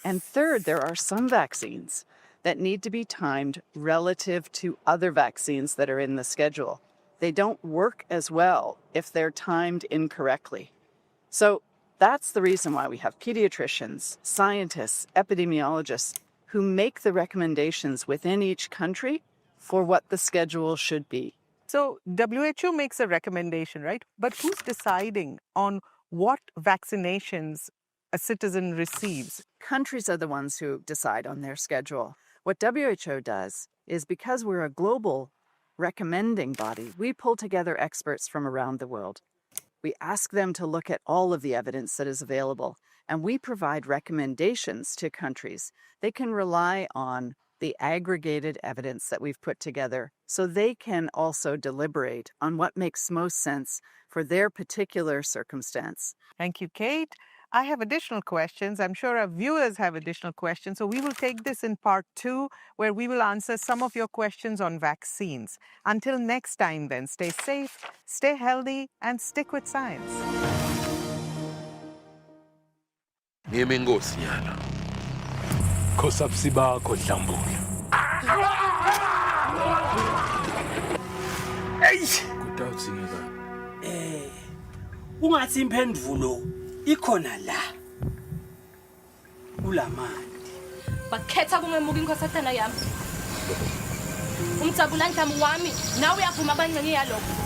And third, there are some vaccines that need to be timed relative to other vaccines that are in the schedule. They don't work as well if they're timed incorrectly. So that's the reason why we have pediatricians, scientists, epidemiologists who make the recommendations within each country for what the schedule should be.
So WHO makes a recommendation, right? But who's deciding on what vaccinations a citizen receives?
Countries are the ones who decide on their schedule. What WHO does is, because we're a global recommending body, we pull together experts from around the world. We ask them to look at all of the evidence that is available, and we provide recommendations to countries. They can rely on the aggregated evidence that we've put together so they can also deliberate on what makes most sense for their particular circumstance.
Thank you, Kate. I have additional questions. I'm sure our viewers have additional questions. So we will take this in part 2, where we will answer some of your questions on vaccines. Until next time then, stay safe, stay healthy, and stick with science.
Ngiyeme inkosi yana. Khosapsi bakho dlambule. Kutawudzingeka.
Ungathi imphendulo ikhona la. Kulamandi.
Bakhetha kungemuka inkhosatana yami. Umtsabula ndlamu wami, nawe uyavuma abancane yalokho.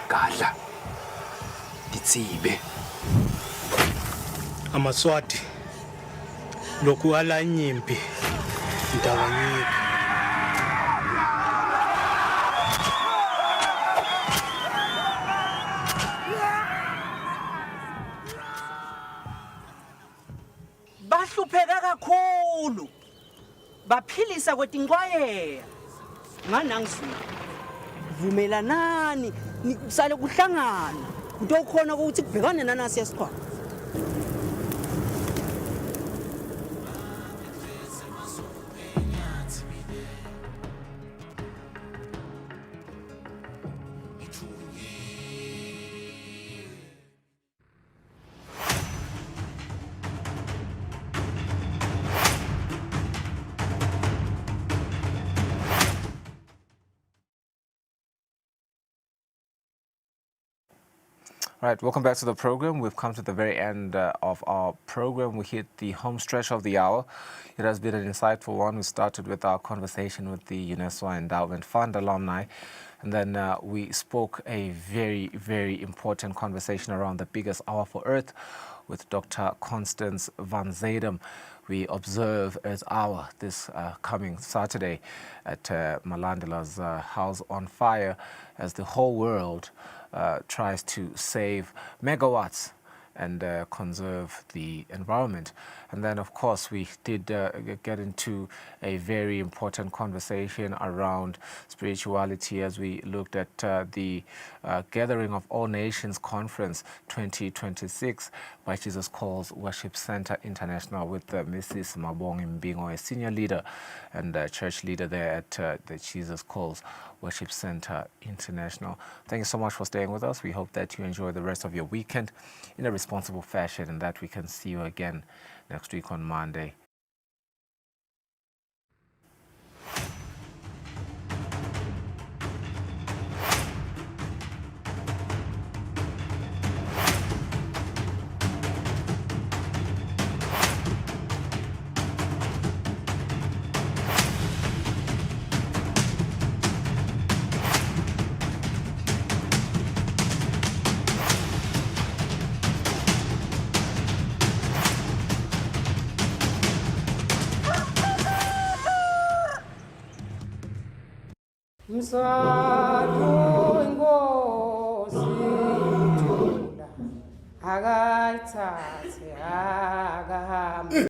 Gadla. Ditsibe.
Amaswati. Lokhu ala nyimpi. Ndabanyika. Bahlupheka kakhulu. Baphilisa kwetinqwayela. Nganangizwile. Vumelanani sale kuhlangana into okhona ukuthi kubhekane nanasi yesikhwama.
Right, welcome back to the program. We've come to the very end of our program. We hit the home stretch of the hour. It has been an insightful one. We started with our conversation with the UNESCO Endowment Fund alumni, and then we spoke a very, very important conversation around the biggest hour for Earth with Dr. Constance van Zedem. We observe Earth Hour this coming Saturday at Malandela's House on Fire as the whole world tries to save megawatts and conserve the environment. And then, of course, we did get into a very important conversation around spirituality as we looked at the Gathering of All Nations Conference 2026 by Jesus Calls Worship Center International with Mrs. Mabongi Mbingo, a senior leader and church leader there at the Jesus Calls Worship Center International. Thank you so much for staying with us. We hope that you enjoy the rest of your weekend in a responsible fashion and that we can see you again next week on Monday.
Mswatu ingozi akayithathe akahambe